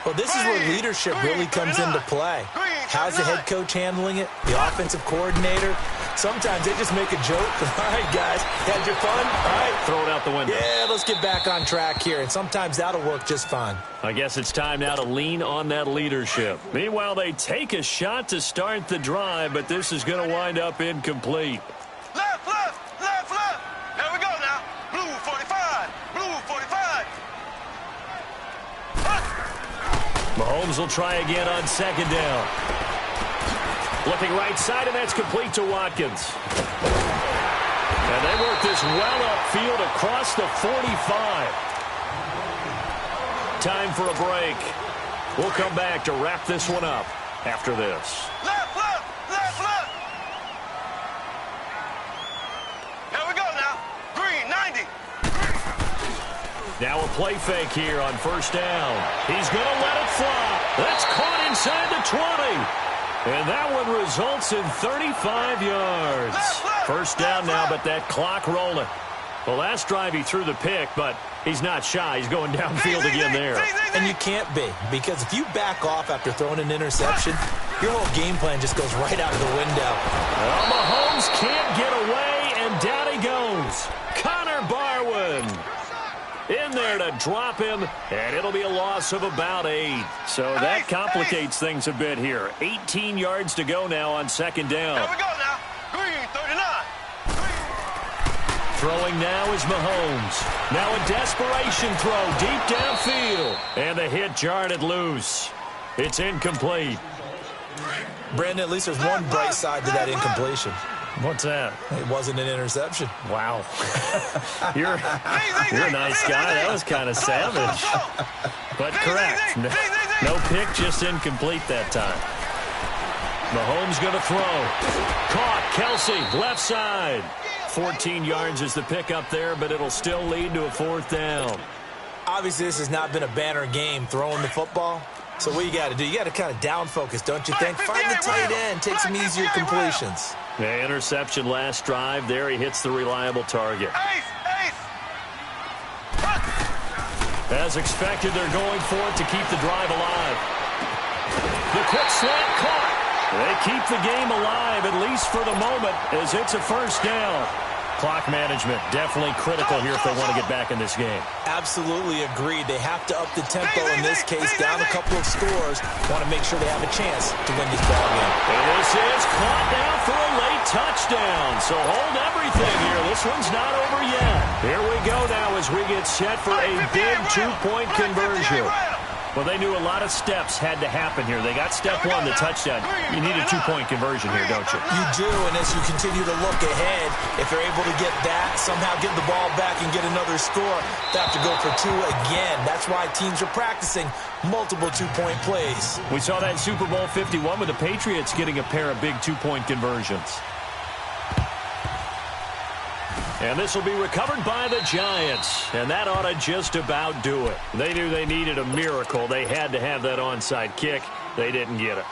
Well, this is where leadership really comes into play. How's the head coach handling it? The offensive coordinator? Sometimes they just make a joke. All right, guys, had your fun? All right. Throw it out the window. Yeah, let's get back on track here. And sometimes that'll work just fine. I guess it's time now to lean on that leadership. Meanwhile, they take a shot to start the drive, but this is going to wind up incomplete. Left. There we go now. Blue 45. Mahomes will try again on 2nd down. Looking right side, and that's complete to Watkins. And they work this well upfield across the 45. Time for a break. We'll come back to wrap this one up after this. Left. There we go now. Green, 90. Now a play fake here on 1st down. He's going to let it fly. That's caught inside the 20. And that one results in 35 yards. 1st down now, but that clock rolling. Well, last drive he threw the pick, but he's not shy. He's going downfield again there. And you can't be, because if you back off after throwing an interception, your whole game plan just goes right out of the window. Well, Mahomes can't get away, and down he goes. Connor Barwin in there to drop him, and it'll be a loss of about 8. So that complicates things a bit here. 18 yards to go now on 2nd down. There we go now. Green, 39. Throwing now is Mahomes. Now a desperation throw deep downfield. And the hit jarred it loose. It's incomplete. Brandon, at least there's one bright side to that incompletion. What's that? It wasn't an interception. Wow. You're a nice guy. That was kind of savage. But correct. No pick, just incomplete that time. Mahomes going to throw. Caught. Kelsey, left side. 14 yards is the pickup there, but it'll still lead to a 4th down. Obviously, this has not been a banner game throwing the football. So what you got to do, you got to kind of down focus, don't you think? Find the tight end, take some easier completions. The interception last drive. There he hits the reliable target. As expected, they're going for it to keep the drive alive. The quick slant caught. They keep the game alive, at least for the moment, as it's a 1st down. Clock management definitely critical here if they want to get back in this game. Absolutely agreed. They have to up the tempo in this case, down a couple of scores. Want to make sure they have a chance to win this ball game. And this is caught down for a late touchdown. So hold everything here. This one's not over yet. Here we go now as we get set for a big 2-point conversion. Well, they knew a lot of steps had to happen here. They got step one, the touchdown. You need a two-point conversion here, don't you? You do, and as you continue to look ahead, if they're able to get that, somehow get the ball back and get another score, they have to go for two again. That's why teams are practicing multiple two-point plays. We saw that in Super Bowl 51 with the Patriots getting a pair of big two-point conversions. And this will be recovered by the Giants. And that ought to just about do it. They knew they needed a miracle. They had to have that onside kick. They didn't get it.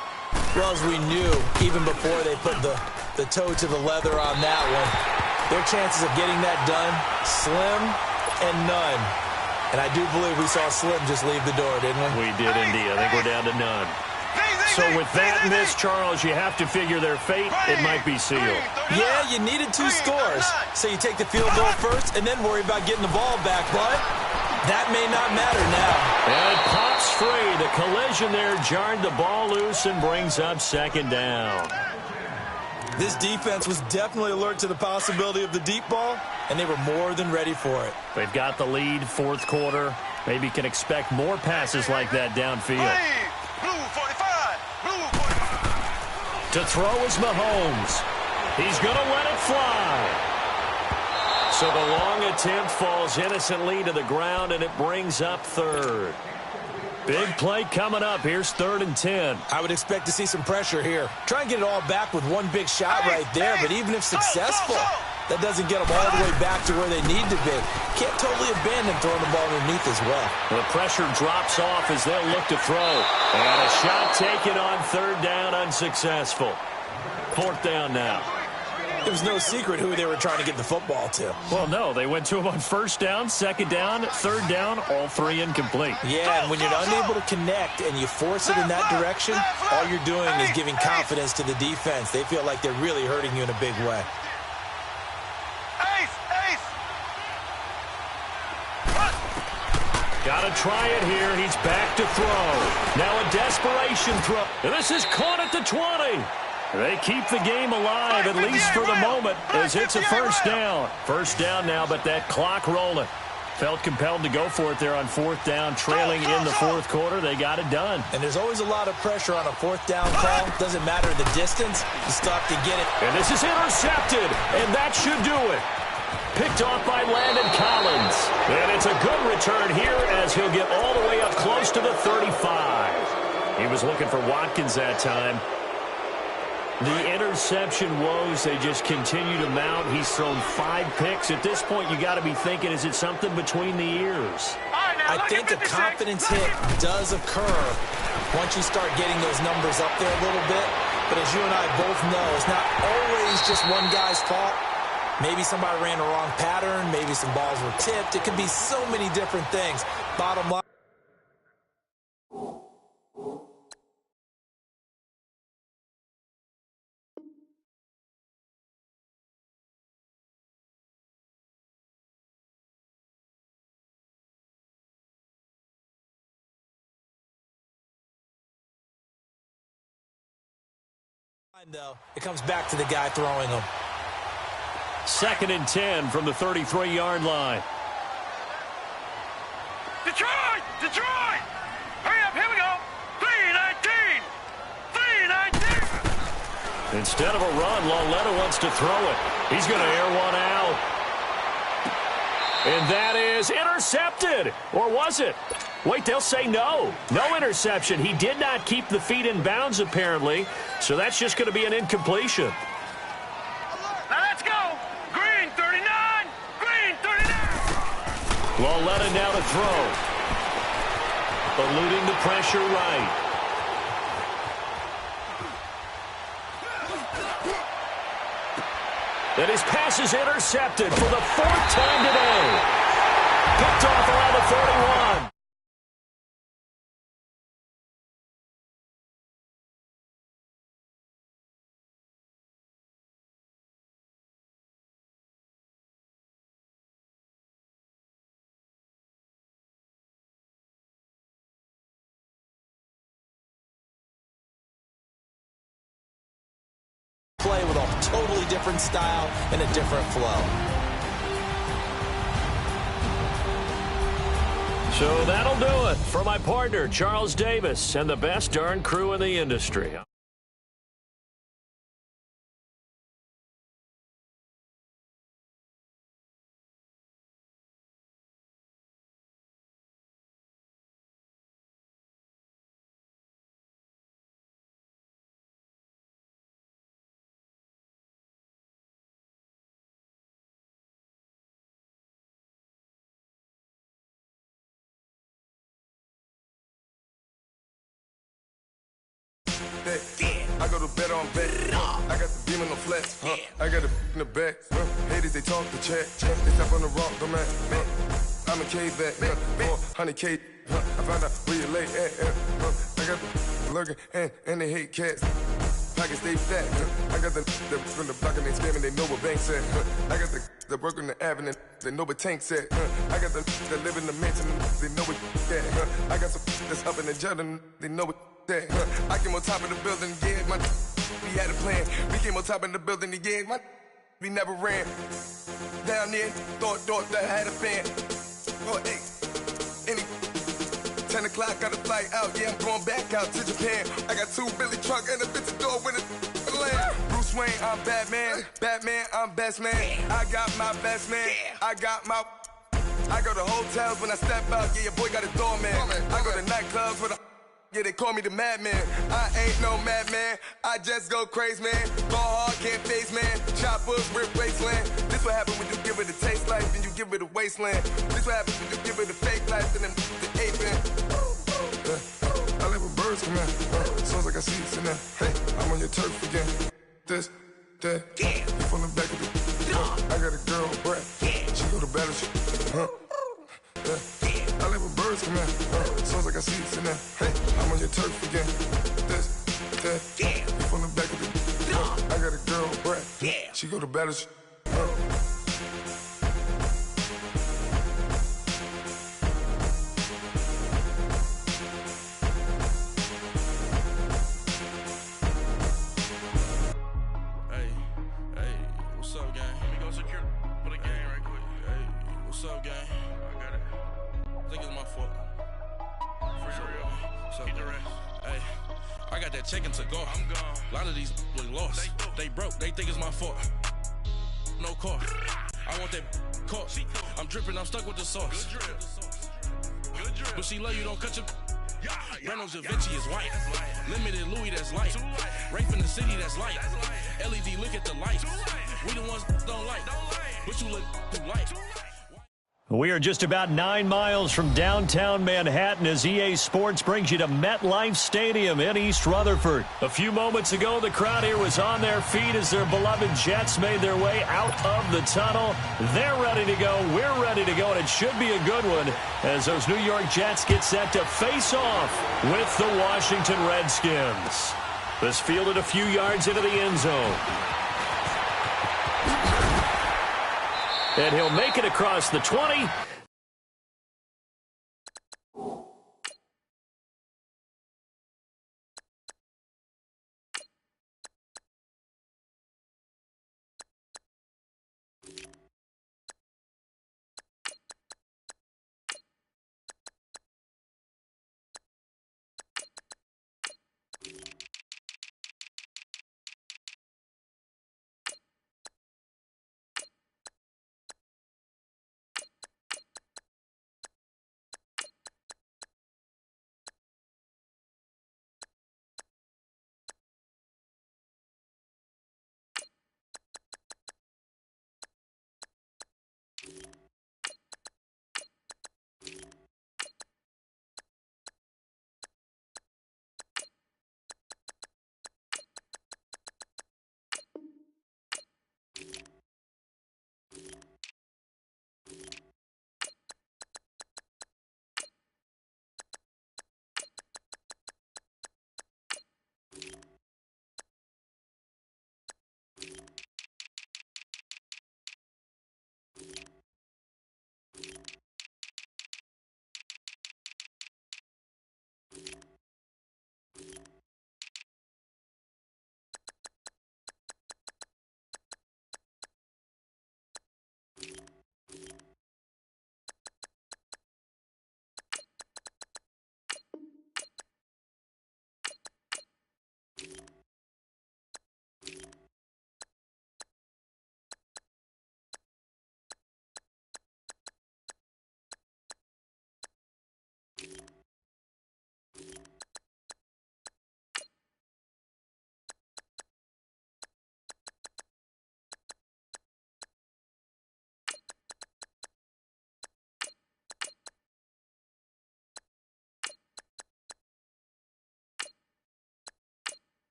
Well, as we knew, even before they put the toe to the leather on that one, their chances of getting that done, slim and none. And I do believe we saw Slim just leave the door, didn't we? We did indeed. I think we're down to none. So with that miss, Charles, you have to figure their fate. It might be sealed. Yeah, you needed two scores. So you take the field goal first and then worry about getting the ball back. But that may not matter now. And it pops free. The collision there jarred the ball loose and brings up second down. This defense was definitely alert to the possibility of the deep ball, and they were more than ready for it. They've got the lead, fourth quarter. Maybe can expect more passes like that downfield. To throw is Mahomes. He's going to let it fly. So the long attempt falls innocently to the ground, and it brings up third. Big play coming up. Here's 3rd and 10. I would expect to see some pressure here. Try and get it all back with one big shot right there, but even if successful, that doesn't get them all the way back to where they need to be. Can't totally abandon throwing the ball underneath as well. The pressure drops off as they'll look to throw. And a shot taken on 3rd down, unsuccessful. 4th down now. It was no secret who they were trying to get the football to. Well, no, they went to him on 1st down, 2nd down, 3rd down, all 3 incomplete. Yeah, and when you're unable to connect and you force it in that direction, all you're doing is giving confidence to the defense. They feel like they're really hurting you in a big way. Got to try it here. He's back to throw. Now a desperation throw. And this is caught at the 20. They keep the game alive, at least for the moment, as it's a 1st down. 1st down now, but that clock rolling. Felt compelled to go for it there on 4th down, trailing in the 4th quarter. They got it done. And there's always a lot of pressure on a 4th down call. Doesn't matter the distance. You still have to get it. And this is intercepted, and that should do it. Picked off by Landon Collins. And it's a good return here as he'll get all the way up close to the 35. He was looking for Watkins that time. The interception woes, they just continue to mount. He's thrown 5 picks. At this point, you got to be thinking, is it something between the ears? I think a confidence hit does occur once you start getting those numbers up there a little bit. But as you and I both know, it's not always just one guy's fault. Maybe somebody ran a wrong pattern. Maybe some balls were tipped. It could be so many different things. Bottom line. Though, it comes back to the guy throwing them. 2nd and 10 from the 33-yard line. Detroit! Detroit! Hurry up, here we go! 3-19! 3-19! Instead of a run, Lauletta wants to throw it. He's going to air one out. And that is intercepted. Or was it? Wait, they'll say no. No interception. He did not keep the feet in bounds, apparently. So that's just going to be an incompletion. Now let's go! Green 39! Green 39! Lauletta now to throw. Eluding the pressure right. And his pass is intercepted for the 4th time today. Picked off around the 41. Play with a totally different style and a different flow. So that'll do it for my partner, Charles Davis, and the best darn crew in the industry. I go to bed on bed. I got the beam on the flex. I got it in the back. Haters, they talk the chat. They step on the rock, the man. I'm a K-back. 400K. I found out where you lay at. I got the lurking and they hate cats. Pockets stay fat. I got the from the block and they scamming, they know what banks at. I got the work on the avenue, they know what tanks at. I got the that live in the mansion, they know what that. I got some that's up in the jungle, they know what that. I came on top of the building, yeah, we had a plan. We came on top of the building, yeah, we never ran. Down there, thought that I had a fan. Oh, hey, any 10 o'clock, got a flight out, yeah, I'm going back out to Japan. I got 2 Billy truck and a bitch door with a land. Bruce Wayne, I'm Batman. Batman, I'm best man. I got my best man. I go to hotels when I step out, yeah, your boy got a doorman. I go to nightclubs with a yeah, they call me the madman. I ain't no madman, I just go crazy, man. Ball hard, can't face, man. Choppers, rip wasteland. This what happens when you give it a taste life, then you give it a wasteland. This what happens when you give it a fake life, then the ape in. I like when birds come out. Sounds like I see it in there. Hey, I'm on your turf again. This, that. You from the back of the. I got a girl, Brad. She go to battle. I like when birds come out. Sounds like I see it in there. Hey, I'm on your turf again. This, that. You from the back of the. I got a girl, Brad. She go to battle. Checking to go. I'm gone. A lot of these look lost. They broke. They think it's my fault. No cost. I want that cost. I'm dripping. I'm stuck with the sauce. Good drip. But she love you. Don't cut your. Reynolds Da Vinci is white. Limited Louis that's light. Rape in the city that's light. LED look at the lights. We the ones don't like. But you look too light. We are just about 9 miles from downtown Manhattan as EA Sports brings you to MetLife Stadium in East Rutherford. A few moments ago, the crowd here was on their feet as their beloved Jets made their way out of the tunnel. They're ready to go. We're ready to go, and it should be a good one as those New York Jets get set to face off with the Washington Redskins. This fielded a few yards into the end zone. And he'll make it across the 20.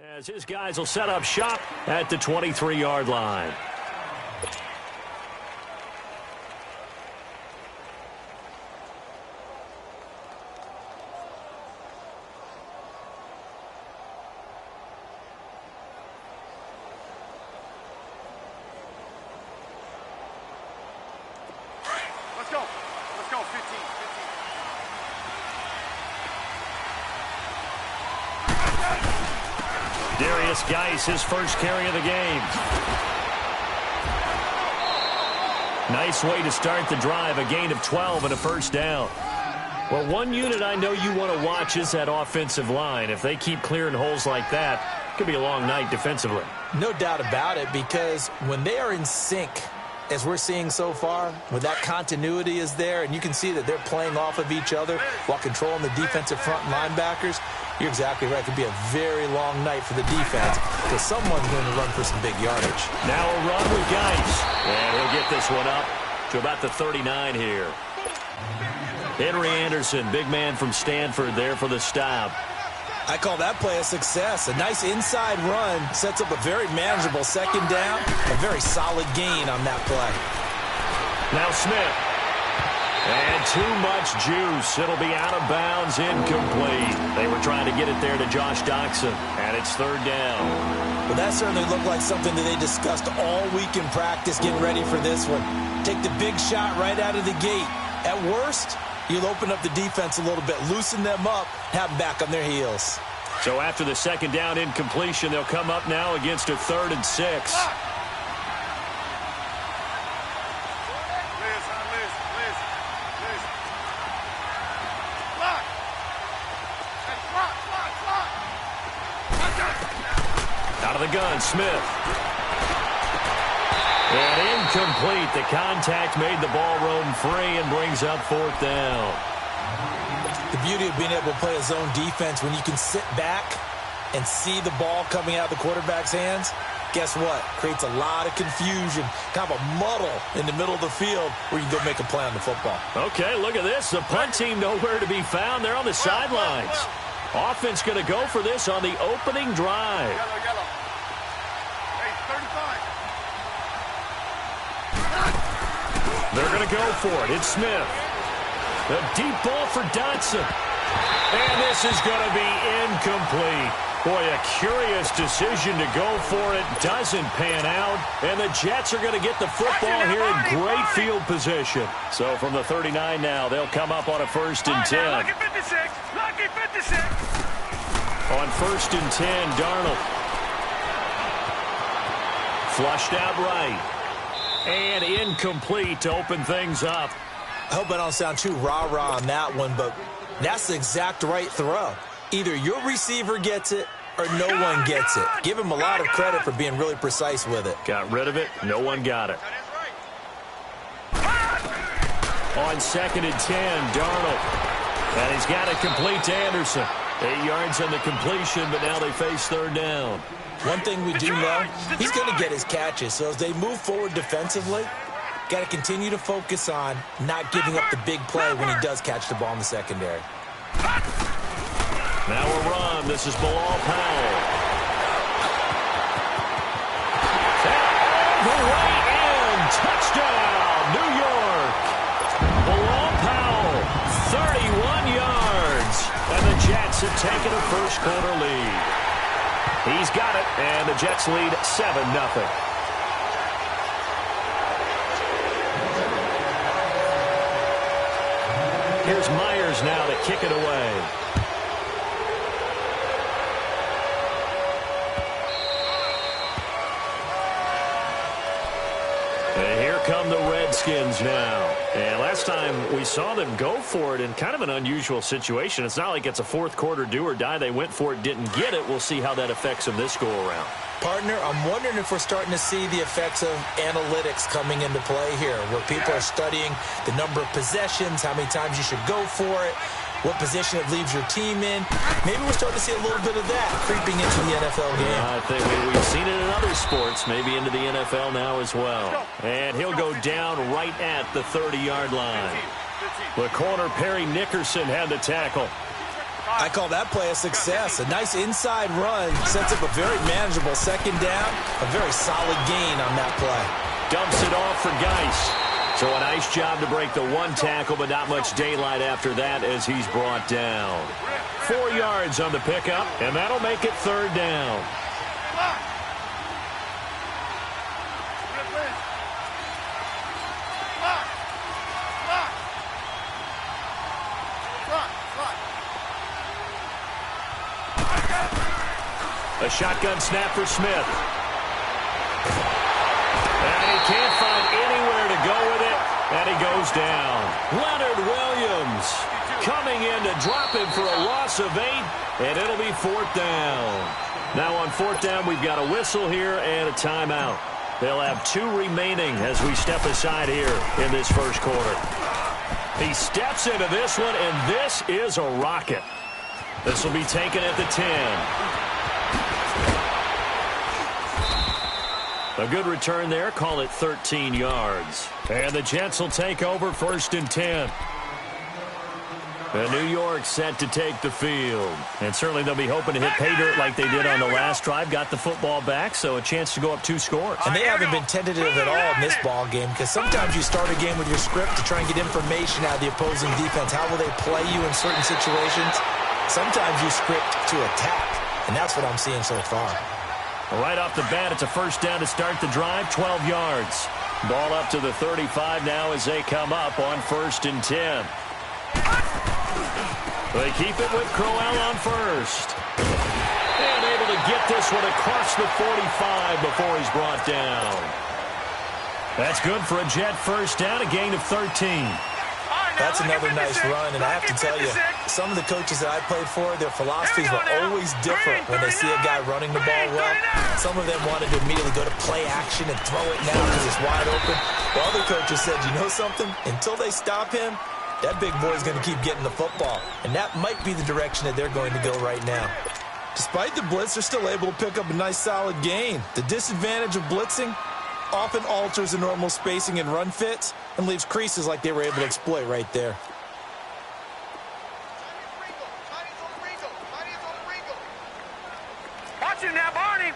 As his guys will set up shop at the 23-yard line. Let's go. Let's go, 15. Darius Geis, his first carry of the game. Nice way to start the drive, a gain of 12 and a first down. Well, one unit I know you want to watch is that offensive line. If they keep clearing holes like that, it could be a long night defensively. No doubt about it, because when they are in sync, as we're seeing so far, when that continuity is there, and you can see that they're playing off of each other while controlling the defensive front linebackers, you're exactly right. It could be a very long night for the defense because someone's going to run for some big yardage. Now a run with Geis. And he'll get this one up to about the 39 here. Henry Anderson, big man from Stanford there for the stop. I call that play a success. A nice inside run sets up a very manageable second down. A very solid gain on that play. Now Smith. And too much juice. It'll be out of bounds, incomplete. They were trying to get it there to Josh Doxson, and it's third down. Well, that certainly looked like something that they discussed all week in practice getting ready for this one. Take the big shot right out of the gate. At worst, you'll open up the defense a little bit, loosen them up, have them back on their heels. So after the second down incompletion, they'll come up now against a 3rd and 6. Out of the gun, Smith. And incomplete. The contact made the ball roam free and brings up 4th down. The beauty of being able to play a zone defense when you can sit back and see the ball coming out of the quarterback's hands, guess what? Creates a lot of confusion, kind of a muddle in the middle of the field where you can go make a play on the football. Okay, look at this. The punt team nowhere to be found. They're on the sidelines. Offense going to go for this on the opening drive. Yellow. Hey, 35. They're going to go for it. It's Smith. The deep ball for Dotson. And this is going to be incomplete. Boy, a curious decision to go for it. Doesn't pan out. And the Jets are going to get the football here in great field position. So from the 39 now, they'll come up on a 1st and 10. Lucky 56. Lucky 56. On 1st and 10, Darnold. Flushed out right. And incomplete to open things up. I hope I don't sound too rah-rah on that one, but that's the exact right throw. Either your receiver gets it or no one gets it. Give him a lot of credit for being really precise with it. Got rid of it. No one got it. On 2nd and 10, Darnold. And he's got it complete to Anderson. 8 yards on the completion, but now they face 3rd down. One thing we do know, he's going to get his catches. So as they move forward defensively, got to continue to focus on not giving up the big play when he does catch the ball in the secondary. Now a run. This is Bilal Powell. All the way in. Touchdown, New York. Bilal Powell, 31 yards. And the Jets have taken a first quarter lead. He's got it, and the Jets lead 7-0. Here's Myers now to kick it away. And here come the Redskins now. And last time we saw them go for it in kind of an unusual situation. It's not like it's a 4th quarter do or die. They went for it, didn't get it. We'll see how that affects them this go-around. Partner, I'm wondering if we're starting to see the effects of analytics coming into play here, where people are studying the number of possessions, how many times you should go for it, what position it leaves your team in. Maybe we're starting to see a little bit of that creeping into the NFL game. I think we've seen it in other sports, maybe into the NFL now as well. And he'll go down right at the 30-yard line. The corner, Perry Nickerson, had the tackle. I call that play a success. A nice inside run sets up a very manageable second down. A very solid gain on that play. Dumps it off for Geis. So a nice job to break the one tackle, but not much daylight after that as he's brought down. 4 yards on the pickup, and that'll make it third down. A shotgun snap for Smith. And he can't find anywhere to go with it, and he goes down. Leonard Williams coming in to drop him for a loss of 8, and it'll be fourth down. Now on fourth down, we've got a whistle here and a timeout. They'll have 2 remaining as we step aside here in this first quarter. He steps into this one, and this is a rocket. This will be taken at the 10. A good return there. Call it 13 yards. And the Jets will take over first and 10. And New York set to take the field. And certainly they'll be hoping to hit pay dirt like they did on the last drive. Got the football back, so a chance to go up 2 scores. And they haven't been tentative at all in this ball game, because sometimes you start a game with your script to try and get information out of the opposing defense. How will they play you in certain situations? Sometimes you script to attack, and that's what I'm seeing so far. Right off the bat, it's a first down to start the drive, 12 yards. Ball up to the 35 now as they come up on first and 10. They keep it with Crowell on first. And able to get this one across the 45 before he's brought down. That's good for a Jet first down, a gain of 13. That's another nice run, and I have to tell you, some of the coaches that I played for, their philosophies were always different when they see a guy running the ball well. Some of them wanted to immediately go to play action and throw it now because it's wide open. While other coaches said, you know something? Until they stop him, that big boy's going to keep getting the football. And that might be the direction that they're going to go right now. Despite the blitz, they're still able to pick up a nice solid gain. The disadvantage of blitzing often alters the normal spacing and run fits and leaves creases like they were able to exploit right there. Watch him now, Barney!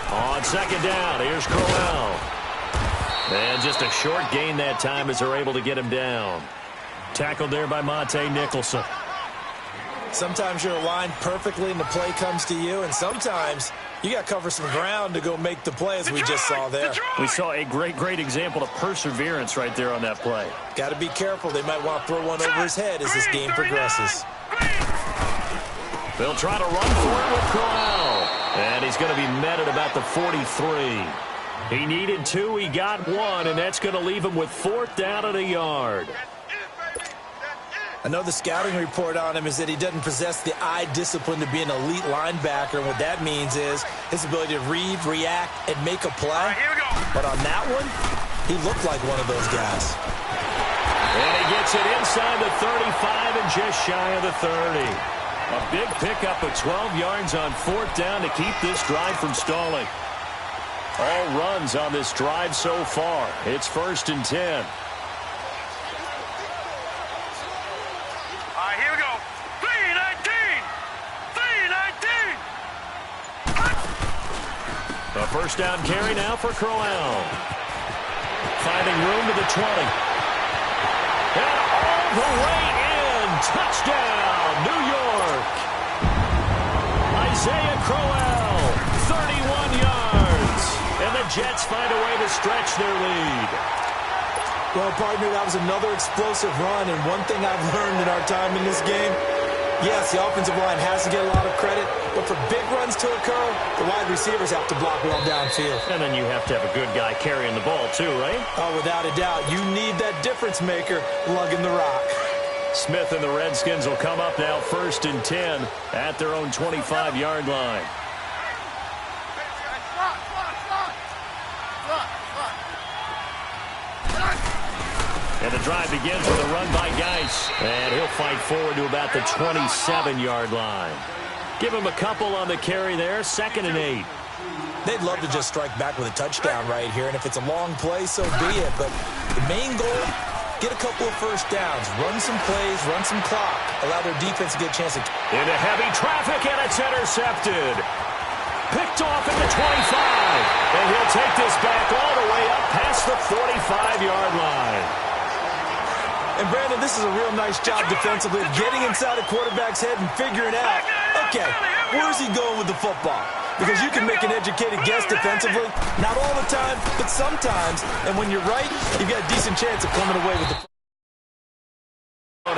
On second down, here's Crowell. And just a short gain that time as they're able to get him down. Tackled there by Monte Nicholson. Sometimes you're aligned perfectly and the play comes to you, and sometimes you got to cover some ground to go make the play, as we just saw there. We saw a great example of perseverance right there on that play. Got to be careful. They might want to throw one over his head as this game progresses. They'll try to run for it with Crowell. And he's going to be met at about the 43. He needed 2, he got 1, and that's going to leave him with fourth down and a yard. I know the scouting report on him is that he doesn't possess the eye discipline to be an elite linebacker. And what that means is his ability to read, react, and make a play. But on that one, he looked like one of those guys. And he gets it inside the 35 and just shy of the 30. A big pickup of 12 yards on fourth down to keep this drive from stalling. All runs on this drive so far. It's first and 10. A first down carry now for Crowell. Finding room to the 20. And all the way in. Touchdown, New York. Isaiah Crowell, 31 yards. And the Jets find a way to stretch their lead. Well, partner, that was another explosive run. And one thing I've learned in our time in this game, yes, the offensive line has to get a lot of credit, but for big runs to occur, the wide receivers have to block well downfield. And then you have to have a good guy carrying the ball too, right? Oh, without a doubt. You need that difference maker lugging the rock. Smith and the Redskins will come up now first and 10 at their own 25-yard line. And the drive begins with a run by Geis. And he'll fight forward to about the 27-yard line. Give him a couple on the carry there. 2nd and 8. They'd love to just strike back with a touchdown right here. And if it's a long play, so be it. But the main goal get a couple of first downs, run some plays, run some clock, allow their defense to get a chance to... Into heavy traffic, and it's intercepted. Picked off at the 25. And he'll take this back all the way up past the 45-yard line. And, Brandon, this is a real nice job defensively of getting inside a quarterback's head and figuring out, okay, where's he going with the football? Because you can make an educated guess defensively, not all the time, but sometimes. And when you're right, you've got a decent chance of coming away with the football.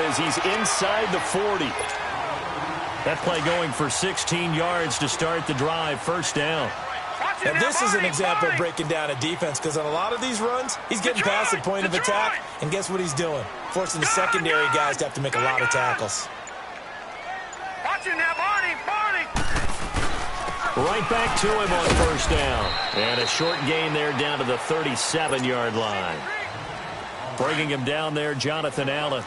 As he's inside the 40. That play going for 16 yards to start the drive, first down. And this is an example of breaking down a defense, because on a lot of these runs, he's getting past the point of attack, and guess what he's doing? Forcing the secondary guys to have to make a lot of tackles. Watching that, Barney! Right back to him on first down. And a short gain there down to the 37-yard line. Bringing him down there, Jonathan Allen.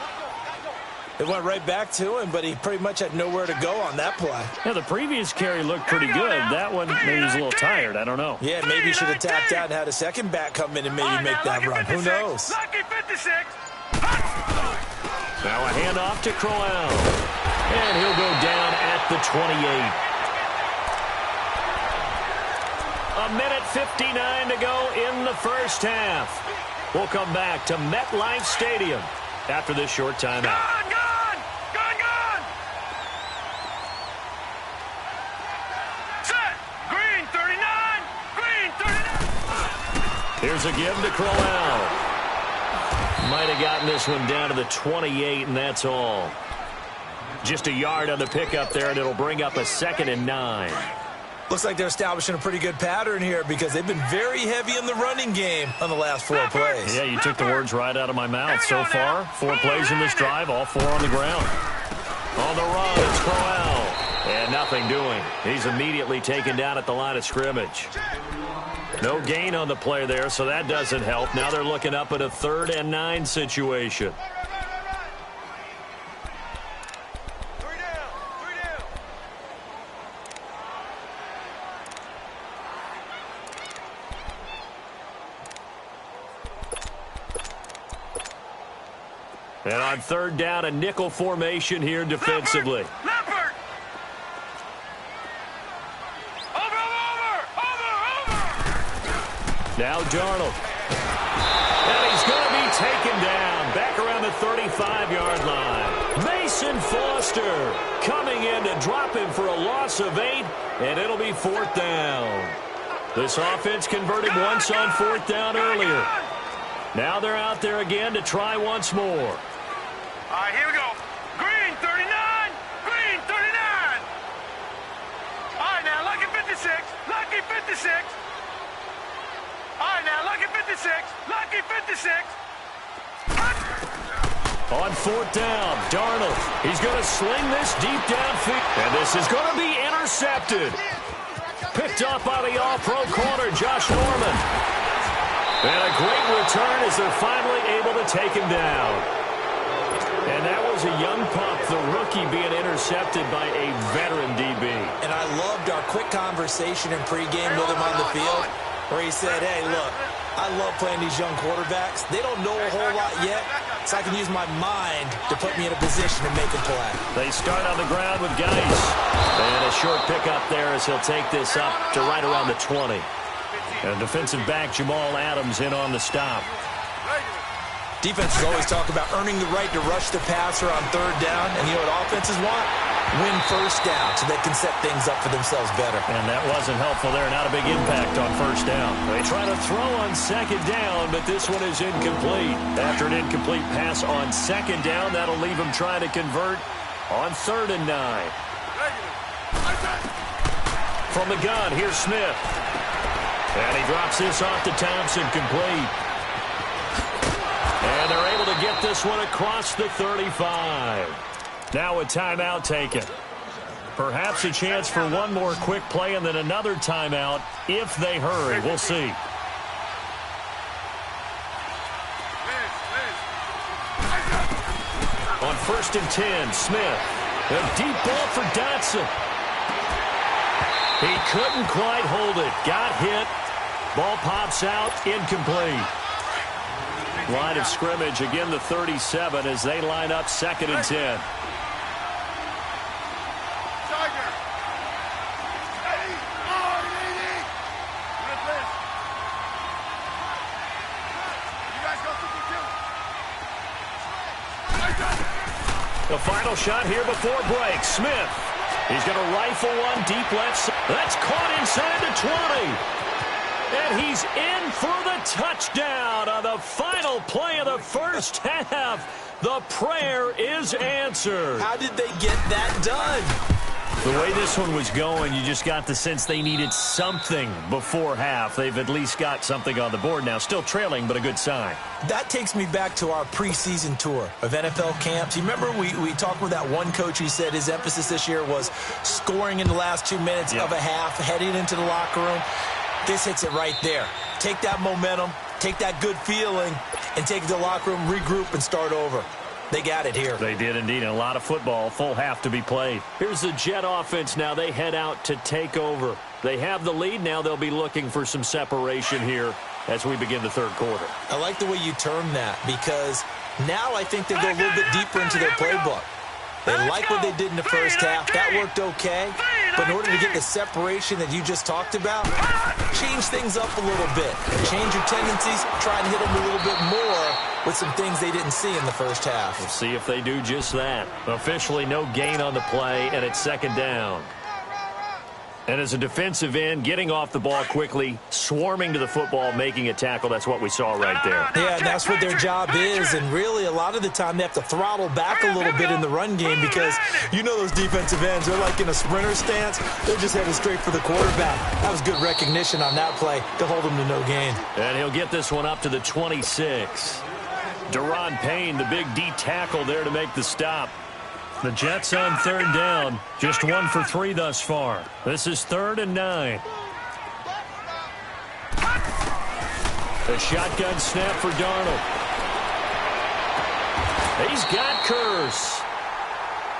It went right back to him, but he pretty much had nowhere to go on that play. Yeah, the previous carry looked pretty good. That one, maybe he was a little tired. I don't know. Yeah, maybe he should have tapped out and had a second back come in and maybe make that run. Who knows? Lucky 56. Now a handoff to Crowell. And he'll go down at the 28. A minute 59 to go in the first half. We'll come back to MetLife Stadium after this short timeout. Gone! Set! Green 39! Green 39! Here's a give to Crowell. Might have gotten this one down to the 28, and that's all. Just a yard on the pickup there, and it'll bring up a 2nd and 9. Looks like they're establishing a pretty good pattern here, because they've been very heavy in the running game on the last 4 plays. Yeah, you took the words right out of my mouth. So far, 4 plays in this drive, all 4 on the ground. On the run, it's Crowell. And nothing doing. He's immediately taken down at the line of scrimmage. No gain on the play there, so that doesn't help. Now they're looking up at a 3rd and 9 situation. And on 3rd down, a nickel formation here defensively. Leopard! Over! Now Darnold. And he's going to be taken down back around the 35-yard line. Mason Foster coming in to drop him for a loss of 8, and it'll be 4th down. This offense converted once on 4th down earlier. Now they're out there again to try once more. All right, here we go. Green 39! Green 39! All right, now, lucky 56. Lucky 56. All right, now, lucky 56. Lucky 56. On 4th down, Darnold. He's going to sling this deep downfield. And this is going to be intercepted. Picked up by the all-pro corner, Josh Norman. And a great return as they're finally able to take him down. And that was a young pup, the rookie being intercepted by a veteran DB. And I loved our quick conversation in pregame with him on the field, where he said, hey, look, I love playing these young quarterbacks. They don't know a whole lot yet, so I can use my mind to put me in a position to make a play. They start on the ground with Geis. And a short pickup there as he'll take this up to right around the 20. And defensive back Jamal Adams in on the stop. Defenses always talk about earning the right to rush the passer on 3rd down. And you know what offenses want? Win first down so they can set things up for themselves better. And that wasn't helpful there. Not a big impact on 1st down. They try to throw on 2nd down, but this one is incomplete. After an incomplete pass on 2nd down, that'll leave them trying to convert on 3rd and 9. From the gun, here's Smith. And he drops this off to Thompson, complete. And they're able to get this one across the 35. Now a timeout taken. Perhaps a chance for one more quick play and then another timeout if they hurry. We'll see. On 1st and 10, Smith. A deep ball for Dotson. He couldn't quite hold it. Got hit. Ball pops out. Incomplete. Line of scrimmage, again the 37 as they line up 2nd and 10. The final shot here before break. Smith. He's going to rifle one deep left side. That's caught inside the 20. And he's in for the touchdown on the final play of the first half. The prayer is answered. How did they get that done? The way this one was going, you just got the sense they needed something before half. They've at least got something on the board now. Still trailing, but a good sign. That takes me back to our preseason tour of NFL camps. You remember we talked with that one coach who said his emphasis this year was scoring in the last 2 minutes of a half, heading into the locker room. This hits it right there. Take that momentum, take that good feeling, and take it to the locker room, regroup, and start over. They got it here. They did indeed. A lot of football, full half to be played. Here's the Jet offense now. They head out to take over. They have the lead. Now they'll be looking for some separation here as we begin the third quarter. I like the way you term that because now I think they go a little bit deeper into their playbook. They like what they did in the first half. That worked okay. But in order to get the separation that you just talked about, change things up a little bit. Change your tendencies. Try and hit them a little bit more with some things they didn't see in the first half. We'll see if they do just that. Officially no gain on the play, and it's 2nd down. And as a defensive end, getting off the ball quickly, swarming to the football, making a tackle, that's what we saw right there. Yeah, and that's what their job is. And really, a lot of the time, they have to throttle back a little bit in the run game because you know those defensive ends, they're like in a sprinter stance. They're just headed straight for the quarterback. That was good recognition on that play to hold him to no gain. And he'll get this one up to the 26. Deron Payne, the big D tackle there to make the stop. The Jets on 3rd down. Just 1 for 3 thus far. This is 3rd and 9. A shotgun snap for Darnold. He's got Curse.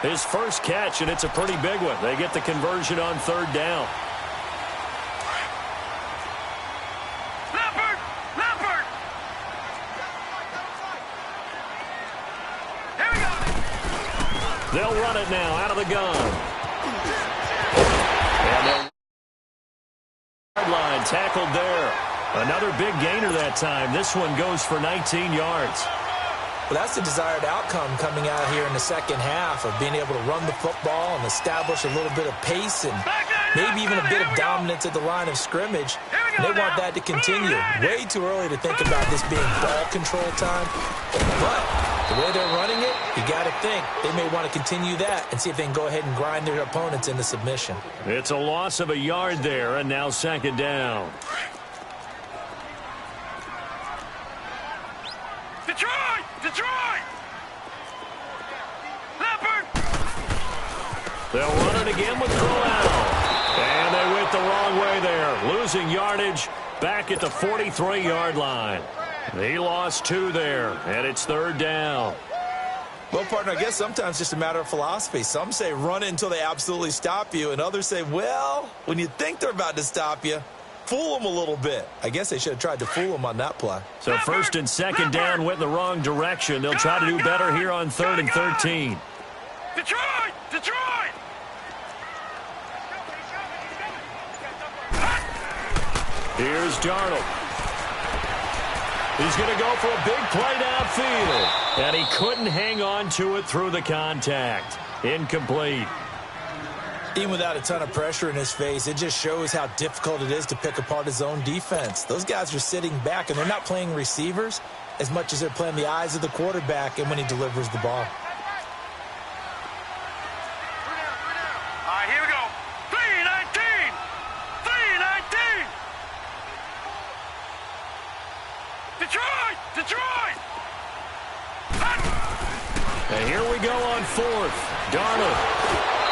His first catch, and it's a pretty big one. They get the conversion on 3rd down. They'll run it now out of the gun. And they'll line tackled there. Another big gainer that time. This one goes for 19 yards. Well, that's the desired outcome coming out here in the second half of being able to run the football and establish a little bit of pace and maybe even a bit of dominance at the line of scrimmage. And they want that to continue. Way too early to think about this being ball control time. But the way they're running it, you got to think they may want to continue that and see if they can go ahead and grind their opponents into submission. It's a loss of a yard there, and now 2nd down. Detroit! Detroit! Leopard! They'll run it again with Crowell. And they went the wrong way there. Losing yardage back at the 43-yard line. He lost 2 there, and it's 3rd down. Well, partner, I guess sometimes it's just a matter of philosophy. Some say run it until they absolutely stop you, and others say, well, when you think they're about to stop you, fool them a little bit. I guess they should have tried to fool them on that play. So 1st and 2nd down went in the wrong direction. They'll try to do better here on 3rd and 13. Detroit! Detroit! Here's Darnold. He's going to go for a big play downfield. And he couldn't hang on to it through the contact. Incomplete. Even without a ton of pressure in his face, it just shows how difficult it is to pick apart his own defense. Those guys are sitting back, and they're not playing receivers as much as they're playing the eyes of the quarterback and when he delivers the ball. All right, here we go. 3-19! 3-19! Detroit! Detroit! And here we go on 4th. Darnold.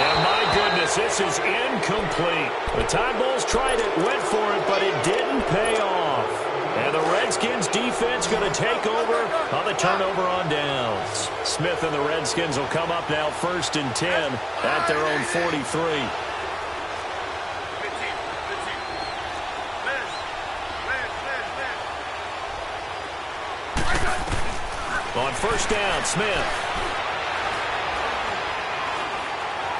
And my goodness, this is incomplete. The Tide Bulls tried it, went for it, but it didn't pay off. And the Redskins defense going to take over on the turnover on downs. Smith and the Redskins will come up now 1st and 10 at their own 43. On first down, Smith.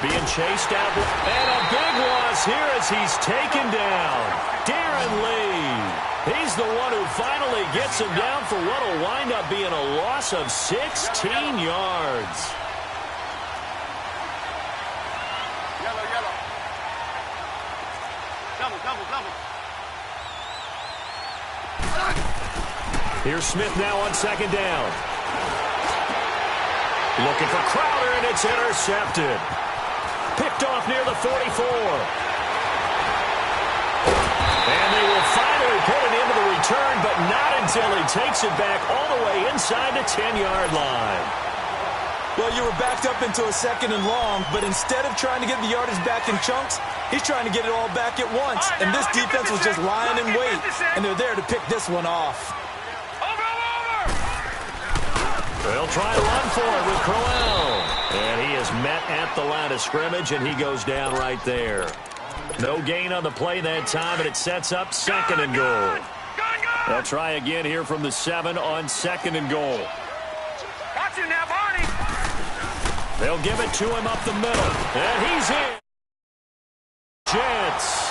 Being chased out. And a big loss here as he's taken down. Darren Lee. He's the one who finally gets him down for what will wind up being a loss of 16 yards. Yellow. Double. Here's Smith now on second down. Looking for Crowder, and it's intercepted. Picked off near the 44. And they will finally put it into the return, but not until he takes it back all the way inside the 10-yard line. Well, you were backed up into a second and long, but instead of trying to get the yardage back in chunks, he's trying to get it all back at once. And this defense was just lying in wait, and they're there to pick this one off. They'll try to run for it with Crowell. And he is met at the line of scrimmage, and he goes down right there. No gain on the play that time, and it sets up second and goal. They'll try again here from the 7 on second and goal. Watch it now, Barney. They'll give it to him up the middle, and he's in. Jets.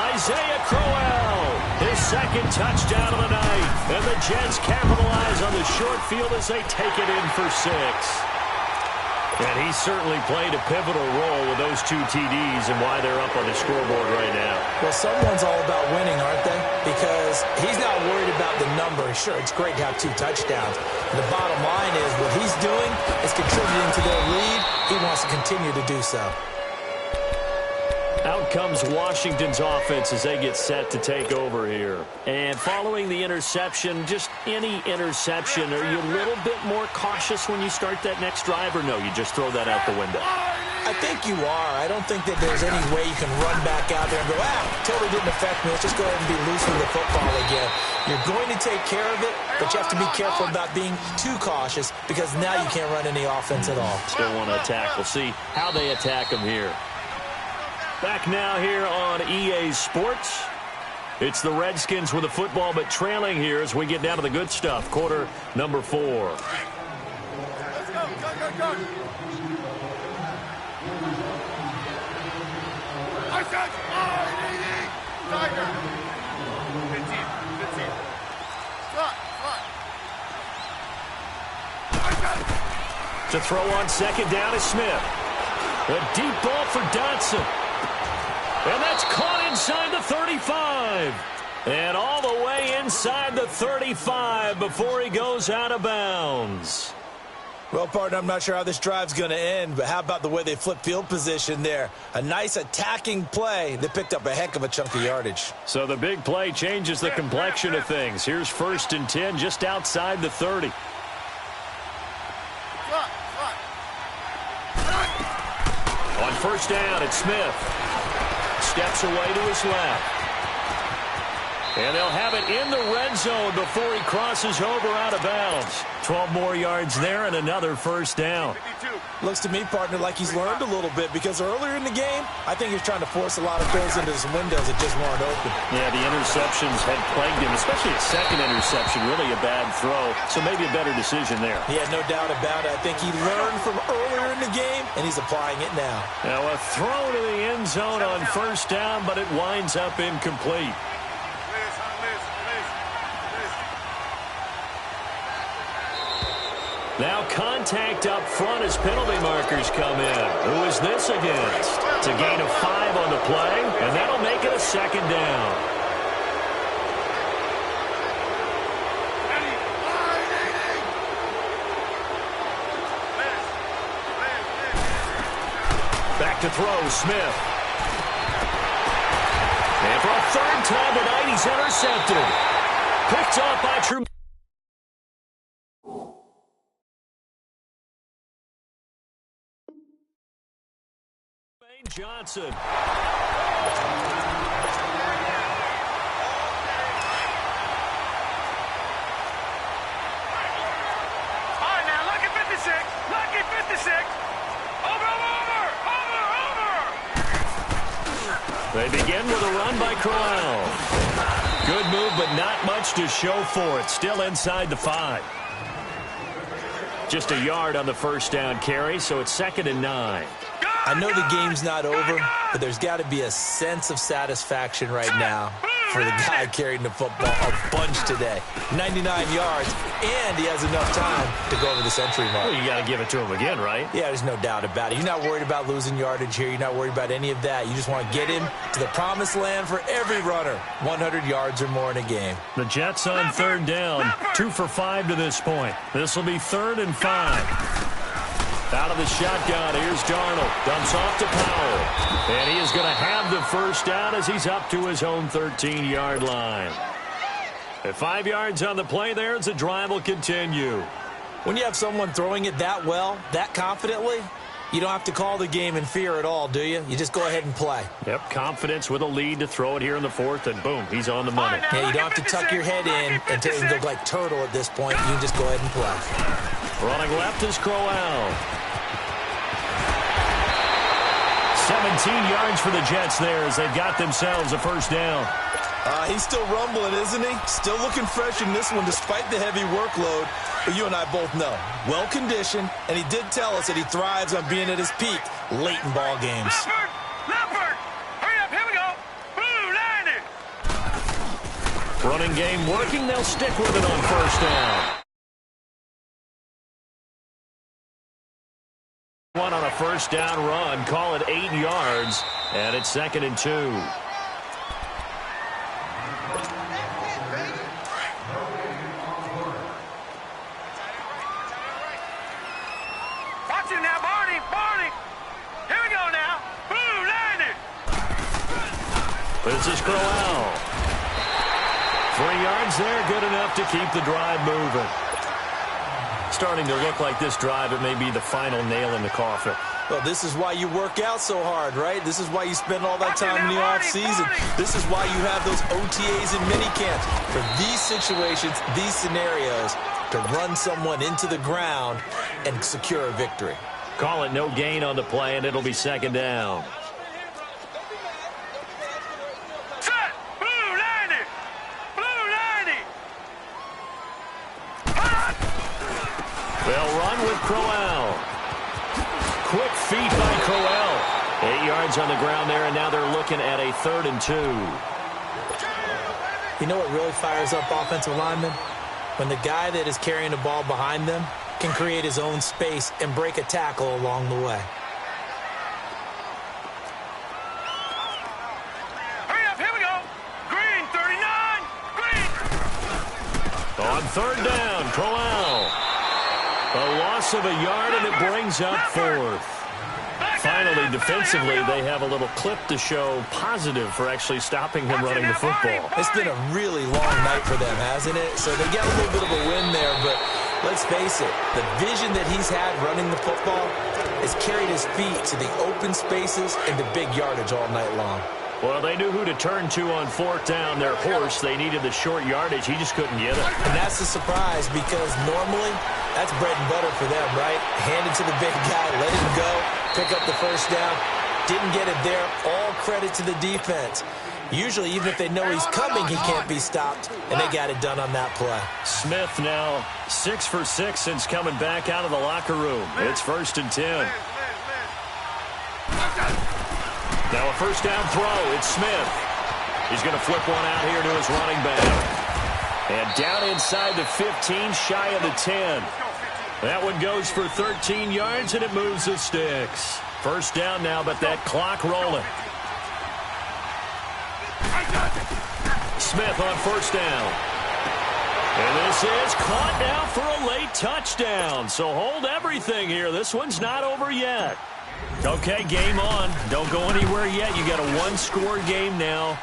Isaiah Crowell, his second touchdown of the night. And the Jets capitalize on the short field as they take it in for 6. And he certainly played a pivotal role with those 2 TDs and why they're up on the scoreboard right now. Well, someone's all about winning, aren't they? Because he's not worried about the number. Sure, it's great to have 2 touchdowns. The bottom line is what he's doing is contributing to their lead. He wants to continue to do so. Out comes Washington's offense as they get set to take over here. And following the interception, just any interception, are you a little bit more cautious when you start that next drive, or no, you just throw that out the window? I think you are. I don't think that there's any way you can run back out there and go, totally didn't affect me. Let's just go ahead and be loose with the football again. You're going to take care of it, but you have to be careful about being too cautious because now you can't run any offense at all. Still want to attack. We'll see how they attack them here. Back now here on EA Sports. It's the Redskins with the football, but trailing here as we get down to the good stuff. Quarter number 4. Let's go. Tiger. 15. To throw on second down is Smith. A deep ball for Dotson. And that's caught inside the 35. And all the way inside the 35 before he goes out of bounds. Well, partner, I'm not sure how this drive's going to end, but how about the way they flip field position there? A nice attacking play. They picked up a heck of a chunk of yardage. So the big play changes the complexion of things. Here's 1st and 10 just outside the 30. On first down, it's Smith. Steps away to his left. And they'll have it in the red zone before he crosses over out of bounds. 12 more yards there and another first down. Looks to me, partner, like he's learned a little bit because earlier in the game, I think he's trying to force a lot of throws into some windows that just weren't open. Yeah, the interceptions had plagued him, especially his second interception, really a bad throw. So maybe a better decision there. Yeah, no doubt about it. I think he learned from earlier in the game, and he's applying it now. Now a throw to the end zone on first down, but it winds up incomplete. Now contact up front as penalty markers come in. Who is this against? It's a gain of 5 on the play, and that'll make it a second down. Back to throw, Smith. And for a 3rd time tonight, he's intercepted. Picked off by True. Johnson. All right, now, lucky 56. Lucky 56. Over. They begin with a run by Crowell. Good move, but not much to show for it. Still inside the 5. Just a yard on the first down carry, so it's 2nd and 9. I know the game's not over, but there's got to be a sense of satisfaction right now for the guy carrying the football a bunch today. 99 yards, and he has enough time to go over the century mark. Well, you got to give it to him again, right? Yeah, there's no doubt about it. You're not worried about losing yardage here. You're not worried about any of that. You just want to get him to the promised land for every runner. 100 yards or more in a game. The Jets on 3rd down. 2 for 5 to this point. This will be 3rd and 5. Out of the shotgun, here's Darnold. Dumps off to Powell. And he is going to have the first down as he's up to his own 13-yard line. At 5 yards on the play there, as the drive will continue. When you have someone throwing it that well, that confidently, you don't have to call the game in fear at all, do you? You just go ahead and play. Yep, confidence with a lead to throw it here in the 4th, and boom, he's on the money. Yeah, you don't have to tuck your head in and look like turtle at this point. You can just go ahead and play. Running left is Crowell. 17 yards for the Jets there as they've got themselves a first down. He's still rumbling, isn't he? Still looking fresh in this one despite the heavy workload. But you and I both know, well-conditioned, and he did tell us that he thrives on being at his peak late in ball games. Leopard! Hurry up, here we go! Blue 90! Running game working, they'll stick with it on first down. One on a first down run, call it 8 yards, and it's 2nd and 2. Watch it now, Barney! Barney! Here we go now! Blue 90! This is Crowell. 3 yards there, good enough to keep the drive moving. Starting to look like this drive, it may be the final nail in the coffin. Well, this is why you work out so hard, right? This is why you spend all that time in the offseason. This is why you have those OTAs and minicamps. For these situations, these scenarios, to run someone into the ground and secure a victory. Call it no gain on the play, and it'll be 2nd down. Set! Blue 90! Blue 90! They'll run with Crowell. Quick feet by Crowell. 8 yards on the ground there, and now they're looking at a 3rd and 2. You know what really fires up offensive linemen? When the guy that is carrying the ball behind them can create his own space and break a tackle along the way. Hurry up, here we go! Green 39! Green! On 3rd down, Crowell. A loss of a yard, and it brings up 4th. Finally, defensively, they have a little clip to show positive for actually stopping him running the football. It's been a really long night for them, hasn't it? So they got a little bit of a win there, but let's face it, the vision that he's had running the football has carried his feet to the open spaces and the big yardage all night long. Well, they knew who to turn to on 4th down. Their horse, they needed the short yardage. He just couldn't get it. And that's a surprise because normally that's bread and butter for them, right? Hand it to the big guy, let him go, pick up the first down. Didn't get it there. All credit to the defense. Usually, even if they know he's coming, he can't be stopped, and they got it done on that play. Smith now 6 for 6 since coming back out of the locker room. It's 1st and 10. Now a first down throw. It's Smith. He's going to flip one out here to his running back. And down inside the 15, shy of the 10. That one goes for 13 yards, and it moves the sticks. First down now, but that clock rolling. Smith on first down. And this is caught now for a late touchdown. So hold everything here. This one's not over yet. Okay, game on. Don't go anywhere yet. You got a one-score game now.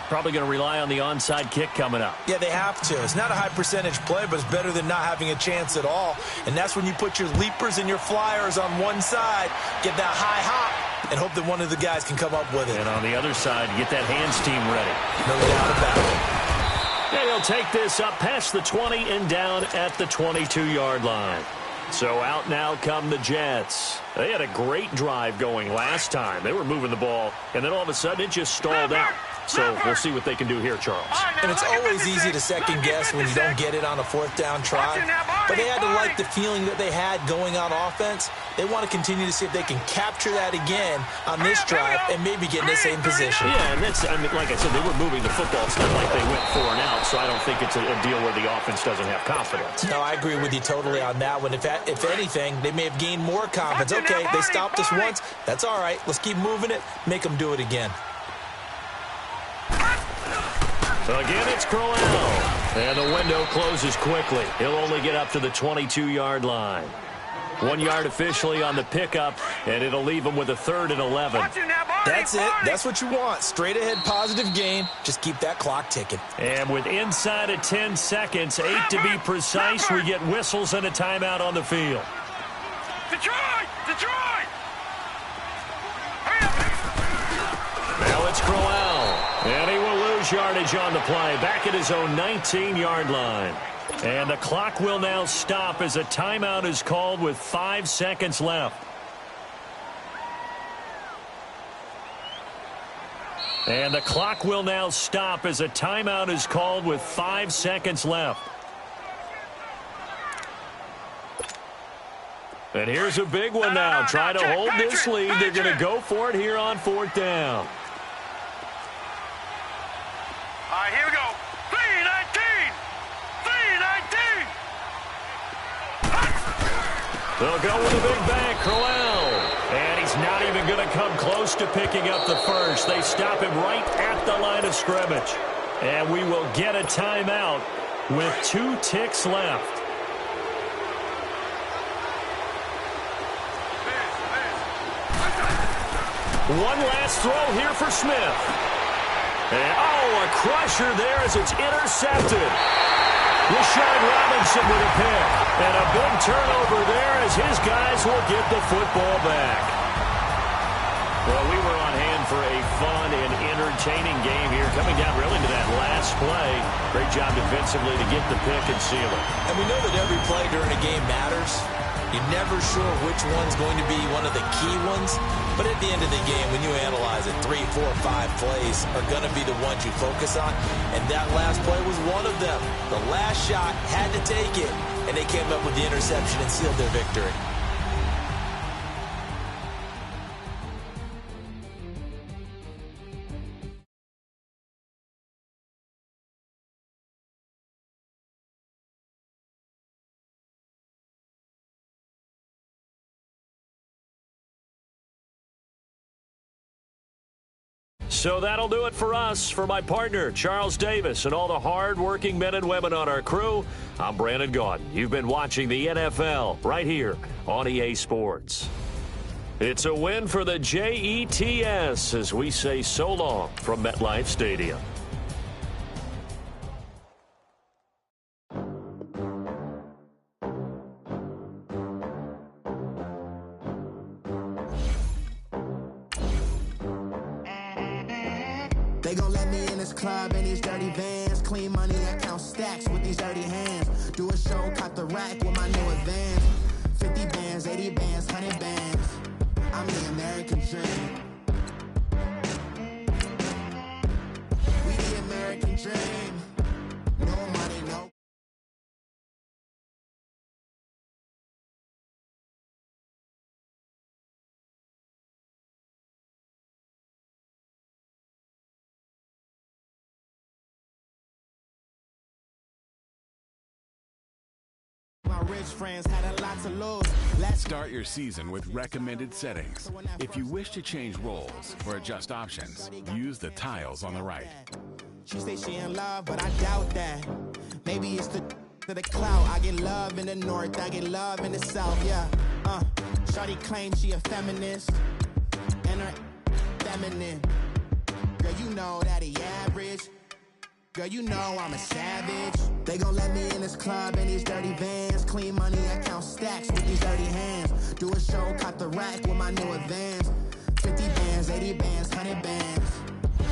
Probably going to rely on the onside kick coming up. Yeah, they have to. It's not a high-percentage play, but it's better than not having a chance at all. And that's when you put your leapers and your flyers on one side, get that high hop, and hope that one of the guys can come up with it. And on the other side, get that hands team ready. No doubt about it. And he'll take this up past the 20 and down at the 22-yard line. So out now come the Jets. They had a great drive going last time. They were moving the ball, and then all of a sudden it just stalled out. So we'll see what they can do here, Charles. And it's always easy to second guess when you don't get it on a fourth down try. But they had to like the feeling that they had going on offense. They want to continue to see if they can capture that again on this drive and maybe get in the same position. Yeah, and that's, I mean, like I said, they were moving the football. It's not like they went 4 and out, so I don't think it's a deal where the offense doesn't have confidence. No, I agree with you totally on that one. If anything, they may have gained more confidence. Okay, they stopped us once. That's all right. Let's keep moving it. Make them do it again. Again, it's Crowell. And the window closes quickly. He'll only get up to the 22-yard line. 1 yard officially on the pickup, and it'll leave him with a 3rd and 11. That's it. That's what you want. Straight ahead positive gain. Just keep that clock ticking. And with inside of 10 seconds, 8 to be precise, we get whistles and a timeout on the field. Detroit! Detroit! Now it's Crowell, and he will lose yardage on the play, back at his own 19-yard line. And the clock will now stop as a timeout is called with 5 seconds left. And the clock will now stop as a timeout is called with 5 seconds left. And here's a big one now. Try to hold this lead. They're going to go for it here on 4th down. All right, here we go. 3-19! 3-19! They'll go with a big bang, Crowell. And he's not even going to come close to picking up the first. They stop him right at the line of scrimmage. And we will get a timeout with 2 ticks left. One last throw here for Smith. And, a crusher there as it's intercepted. Rashawn Robinson with a pick. And a big turnover there as his guys will get the football back. Well, we were on hand for a fun and entertaining game here, coming down really to that last play. Great job defensively to get the pick and seal it. And we know that every play during a game matters. You're never sure which one's going to be one of the key ones. But at the end of the game, when you analyze it, 3, 4, 5 plays are going to be the ones you focus on. And that last play was one of them. The last shot had to take it. And they came up with the interception and sealed their victory. So that'll do it for us. For my partner, Charles Davis, and all the hard-working men and women on our crew, I'm Brandon Gaudin. You've been watching the NFL right here on EA Sports. It's a win for the Jets as we say so long from MetLife Stadium. They gon' let me in this club in these dirty vans. Clean money, I count stacks with these dirty hands. Do a show, cop the rack with my new advance. 50 bands, 80 bands, 100 bands. I'm the American dream. We the American dream. No money, no. My rich friends had a lot to lose. Let's start your season with recommended settings. If you wish to change roles or adjust options, use the tiles on the right. She say she in love, but I doubt that. Maybe it's to the clout. I get love in the north, I get love in the south, yeah. Shawty claims she a feminist, and her feminine. Girl, you know that he average. Girl, you know I'm a savage. They gon' let me in this club in these dirty vans. Clean money, I count stacks with these dirty hands. Do a show, cop the rack with my new advance. 50 bands, 80 bands, 100 bands.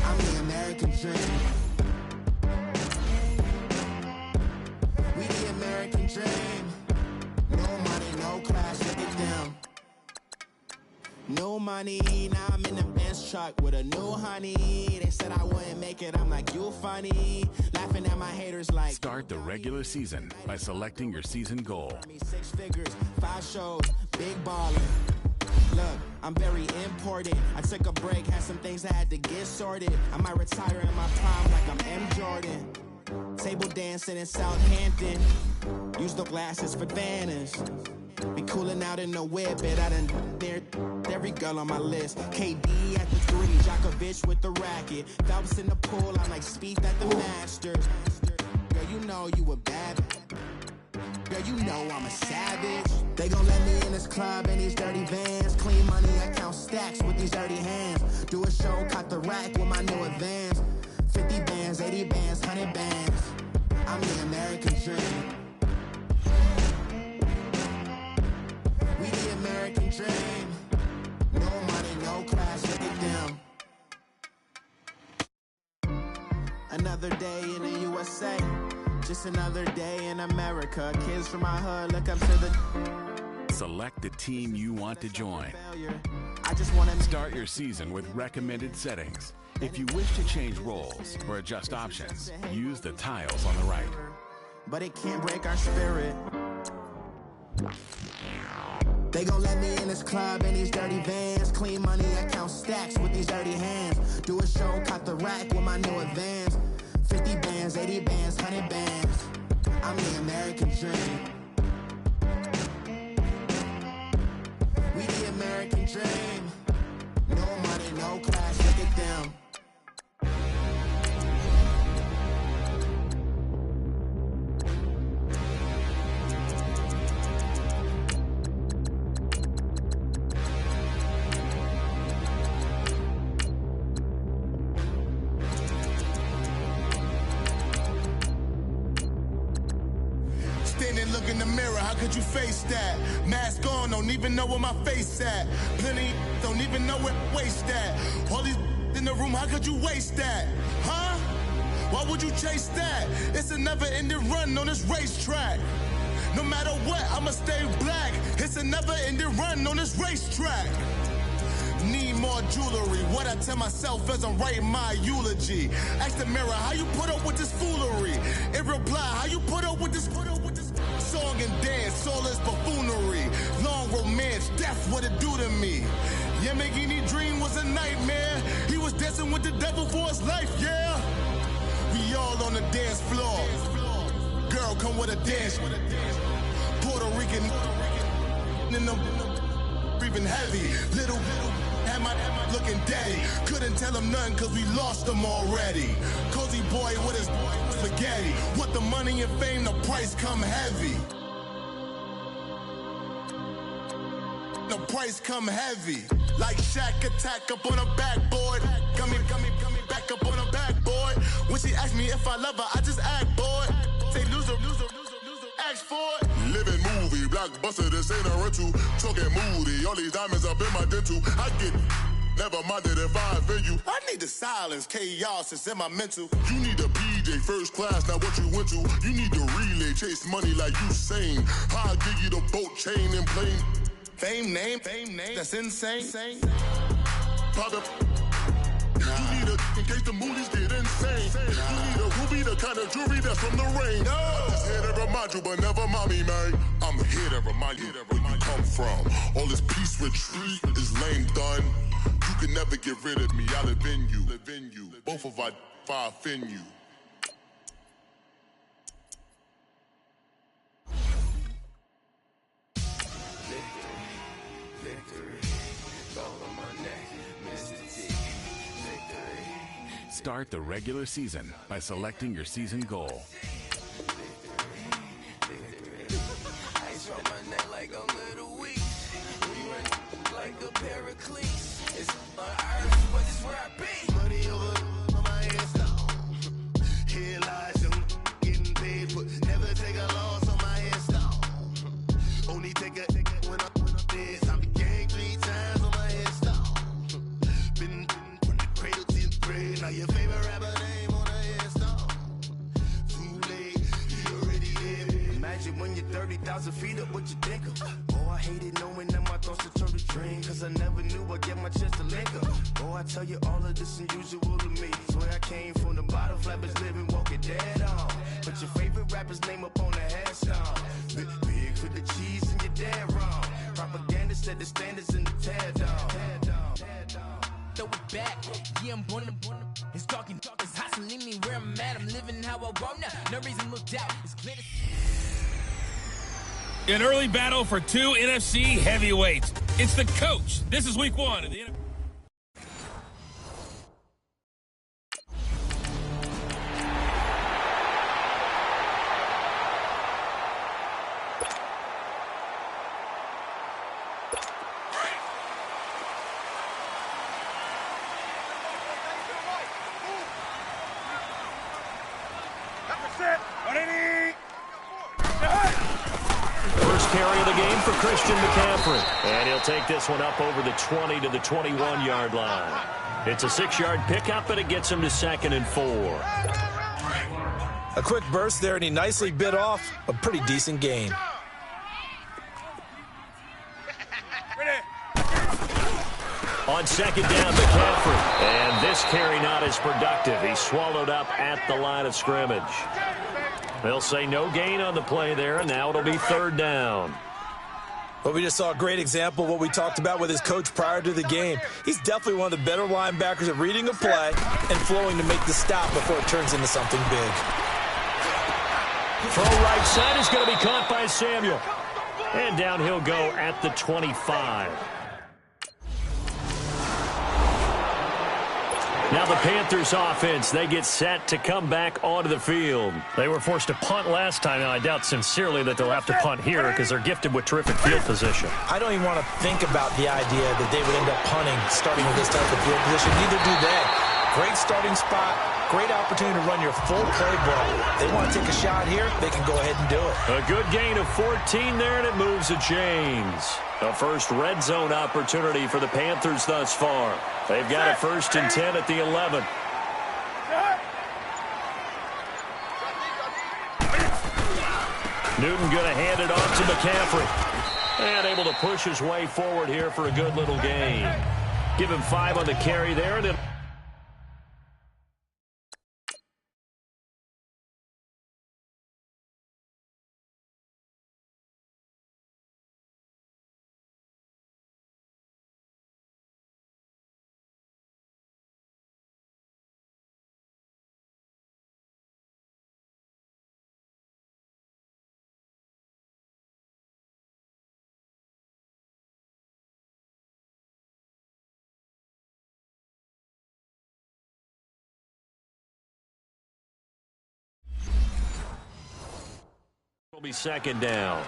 I'm the American dream. We the American dream. No money, no class, look at them. No money, now I'm in the bench truck with a new honey. They said I wouldn't make it, I'm like, you funny. Laughing at my haters like. Start the regular season by selecting your season goal. 6 figures, 5 shows, big ballin'. Look, I'm very important. I took a break, had some things I had to get sorted. I might retire in my prime like I'm M. Jordan. Table dancing in Southampton. Use the glasses for banners. Be cooling out in the whip, and I done near every girl on my list. KD at the 3, Djokovic with the racket. Phelps in the pool, I'm like Spieth at the Masters. Girl, you know you a bad. Girl, you know I'm a savage. They gon' let me in this club in these dirty vans. Clean money, I count stacks with these dirty hands. Do a show, caught the rack with my new advance. 50 bands, 80 bands, 100 bands. I'm the American dream. We the American dream. No money, no class, look at them. Another day in the USA. Just another day in America. Kids from my hood look up to the. Select the team you want to join. I just want to start your season with recommended settings. If you wish to change roles or adjust options, use the tiles on the right. But it can't break our spirit. They gon' let me in this club in these dirty vans. Clean money, I count stacks with these dirty hands. Do a show, caught the rack with my new advance. 50 bands, 80 bands, 100 bands. I'm the American dream. We the American dream. No money, no class, look at them. Look in the mirror, how could you face that? Mask on, don't even know where my face at. Plenty don't even know where waist at. All these in the room, how could you waste that? Huh? Why would you chase that? It's a never-ending run on this racetrack. No matter what, I'ma stay black. It's a never-ending run on this racetrack. Need more jewelry. What I tell myself as I'm writing my eulogy. Ask the mirror, how you put up with this foolery? It reply, how you put up with this song and dance, all this buffoonery. Long romance, death, what it do to me? Yamagini dream was a nightmare. He was dancing with the devil for his life, yeah. We all on the dance floor. Girl, come with a dance. Puerto Rican in the breathing heavy. Little had my looking daddy. Couldn't tell him nothing cause we lost him already. Cozy boy with his spaghetti. With the money and fame, the price come heavy. The price come heavy. Like Shaq attack up on a backboard. Got me back up on a backboard. When she asked me if I love her, I just act bored. Say loser, ask for it. Living movie, blockbuster, this ain't a rental. Talking moody, all these diamonds up in my dental. I get never minded if I offend you. I need the silence, chaos is in my mental. You need a PJ, first class, not what you went to. You need the relay, chase money like you sane. I'll give you the boat, chain, and plane. Fame name, that's insane. Pop up. You need a, in case the movies get insane. You need a ruby, the kind of jewelry that's from the rain. No. I'm just here to remind you, but never mommy, man. I'm here to remind you where you come from. All this peace retreat is lame done. You can never get rid of me, I live in you. Both of our fire offend you. Start the regular season by selecting your season goal. Ice on my neck like a little weak. We run like a paraclete. It's on earth, but it's where I be. Money over on my headstone. Here lies them getting paid, but never take a loss on my headstone. Only take a when I'm dead. I be gang 3 times on my headstone. Been from the cradle to the grave. Now your favorite rapper name on a headstone. Too late, he already dead. it when you're 30,000 feet up, what you think of? Oh, I hated knowing that my thoughts would turn to dream, cause I never knew I'd get my chance to link up. Oh, I tell you all of this unusual to me. Swear I came from the bottom, flappers living, walking dead on. Put your favorite rapper's name up on the headstone. Big for the cheese and you're dead wrong. Propaganda set the standards in the tear down. Throw it back, yeah, I'm born to it's talking, it's hustling me where I'm at. I'm living how I want now. No reason to look out. It's clear to An early battle for two NFC heavyweights. It's the coach. This is week 1 of the NFL. First carry of the game for Christian McCaffrey. And he'll take this one up over the 20 to the 21-yard line. It's a 6-yard pickup, and it gets him to 2nd and 4. A quick burst there, and he nicely bit off a pretty decent gain. On 2nd down, McCaffrey. And this carry not as productive. He's swallowed up at the line of scrimmage. They'll say no gain on the play there, and now it'll be 3rd down. Well, we just saw a great example of what we talked about with his coach prior to the game. He's definitely one of the better linebackers at reading a play and flowing to make the stop before it turns into something big. Throw right side is going to be caught by Samuel. And down he'll go at the 25. Now the Panthers offense, they get set to come back onto the field. They were forced to punt last time, and I doubt sincerely that they'll have to punt here because they're gifted with terrific field position. I don't even want to think about the idea that they would end up punting starting with this type of field position. Neither do they. Great starting spot, great opportunity to run your full playbook. They want to take a shot here, they can go ahead and do it. A good gain of 14 there, and it moves the chains. The first red zone opportunity for the Panthers thus far. They've got a 1st and 10 at the 11. Newton going to hand it off to McCaffrey. And able to push his way forward here for a good little gain. Give him 5 on the carry there, and then will be 2nd down.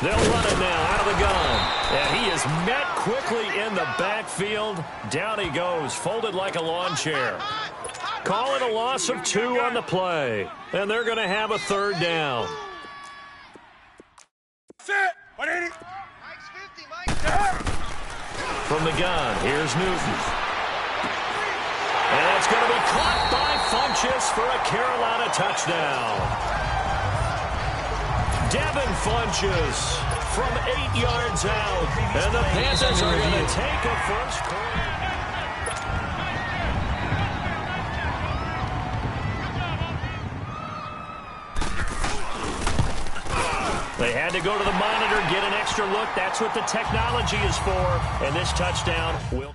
They'll run it now out of the gun. And he is met quickly in the backfield. Down he goes, folded like a lawn chair. Call it a loss of 2 on the play. And they're going to have a 3rd down. From the gun, here's Newton. And it's going to be caught by Funchess for a Carolina touchdown. Devin Funchess from 8 yards out. And the Panthers are going to take a first quarter. They had to go to the monitor, get an extra look. That's what the technology is for. And this touchdown will...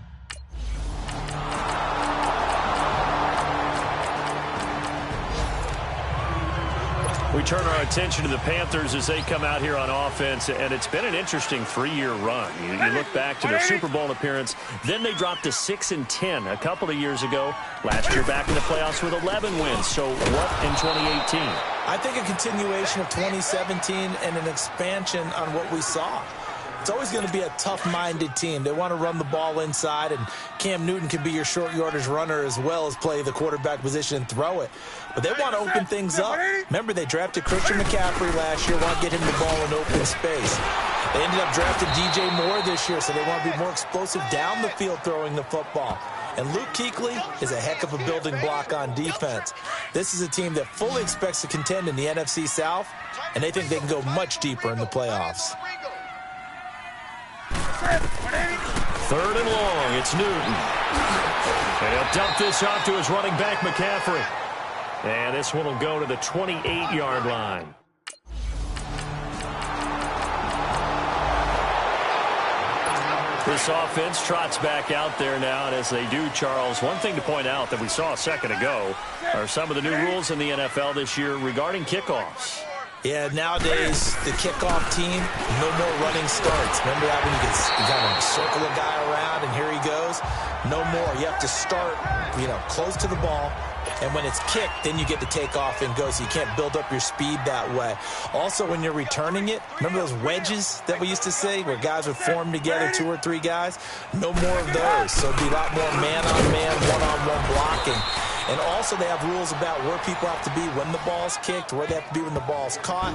We turn our attention to the Panthers as they come out here on offense, and it's been an interesting 3-year run. You look back to their Super Bowl appearance, then they dropped to 6-10 a couple of years ago. Last year back in the playoffs with 11 wins. So what in 2018? I think a continuation of 2017 and an expansion on what we saw. It's always going to be a tough-minded team. They want to run the ball inside, and Cam Newton can be your short yardage runner as well as play the quarterback position and throw it. But they want to open things up. Remember, they drafted Christian McCaffrey last year, want to get him the ball in open space. They ended up drafting DJ Moore this year, so they want to be more explosive down the field throwing the football. And Luke Kuechly is a heck of a building block on defense. This is a team that fully expects to contend in the NFC South, and they think they can go much deeper in the playoffs. 3rd and long, it's Newton. And he'll dump this off to his running back, McCaffrey. And this one will go to the 28-yard line. This offense trots back out there now, and as they do, Charles, one thing to point out that we saw a second ago are some of the new rules in the NFL this year regarding kickoffs. Yeah, nowadays, the kickoff team, no more running starts. Remember that when you kind of circle a guy around and here he goes? No more. You have to start, close to the ball. And when it's kicked, then you get to take off and go, so you can't build up your speed that way. Also, when you're returning it, remember those wedges that we used to say where guys would form together, 2 or 3 guys? No more of those. So it'd be a lot more man-on-man, one-on-one blocking. And also they have rules about where people have to be when the ball's kicked, where they have to be when the ball's caught.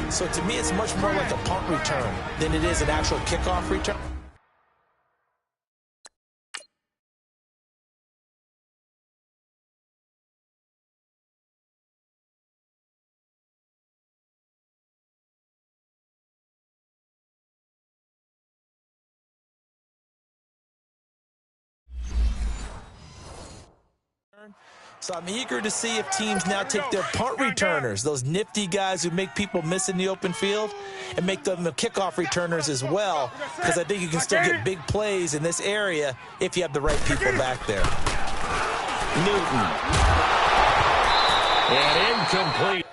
So to me, it's much more like a punt return than it is an actual kickoff return. So I'm eager to see if teams now take their punt returners, those nifty guys who make people miss in the open field, and make them the kickoff returners as well, because I think you can still get big plays in this area if you have the right people back there. Newton. And incomplete.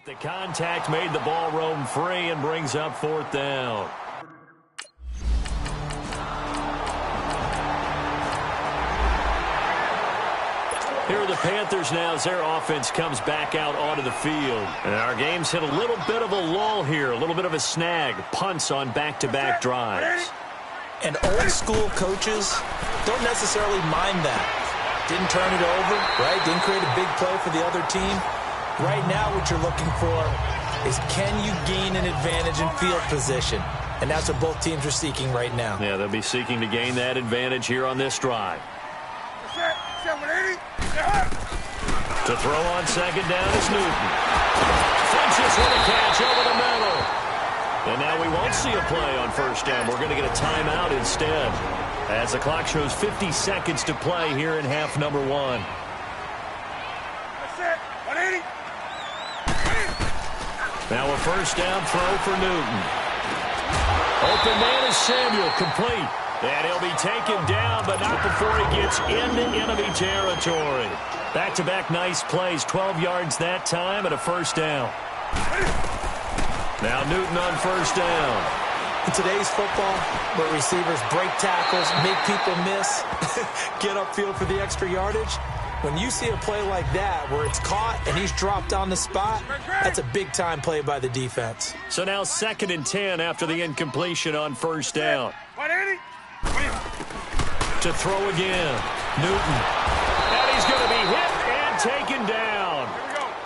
The contact made the ball roam free and brings up 4th down. Here are the Panthers now as their offense comes back out onto the field. And our game's hit a little bit of a lull here, a little bit of a snag. Punts on back-to-back drives. And old-school coaches don't necessarily mind that. Didn't turn it over, right? Didn't create a big play for the other team. Right now what you're looking for is can you gain an advantage in field position? And that's what both teams are seeking right now. Yeah, they'll be seeking to gain that advantage here on this drive. To throw on 2nd down is Newton. Flinches with a catch over the middle. And now we won't see a play on 1st down. We're going to get a timeout instead, as the clock shows 50 seconds to play here in half number 1. Now a 1st down throw for Newton. Open man is Samuel, complete. And he'll be taken down, but not before he gets into enemy territory. Back-to-back nice plays, 12 yards that time, and a 1st down. Now Newton on 1st down. In today's football, where receivers break tackles, make people miss, get upfield for the extra yardage, when you see a play like that where it's caught and he's dropped on the spot, that's a big-time play by the defense. So now 2nd and 10 after the incompletion on 1st down. To throw again, Newton. And he's going to be hit and taken down.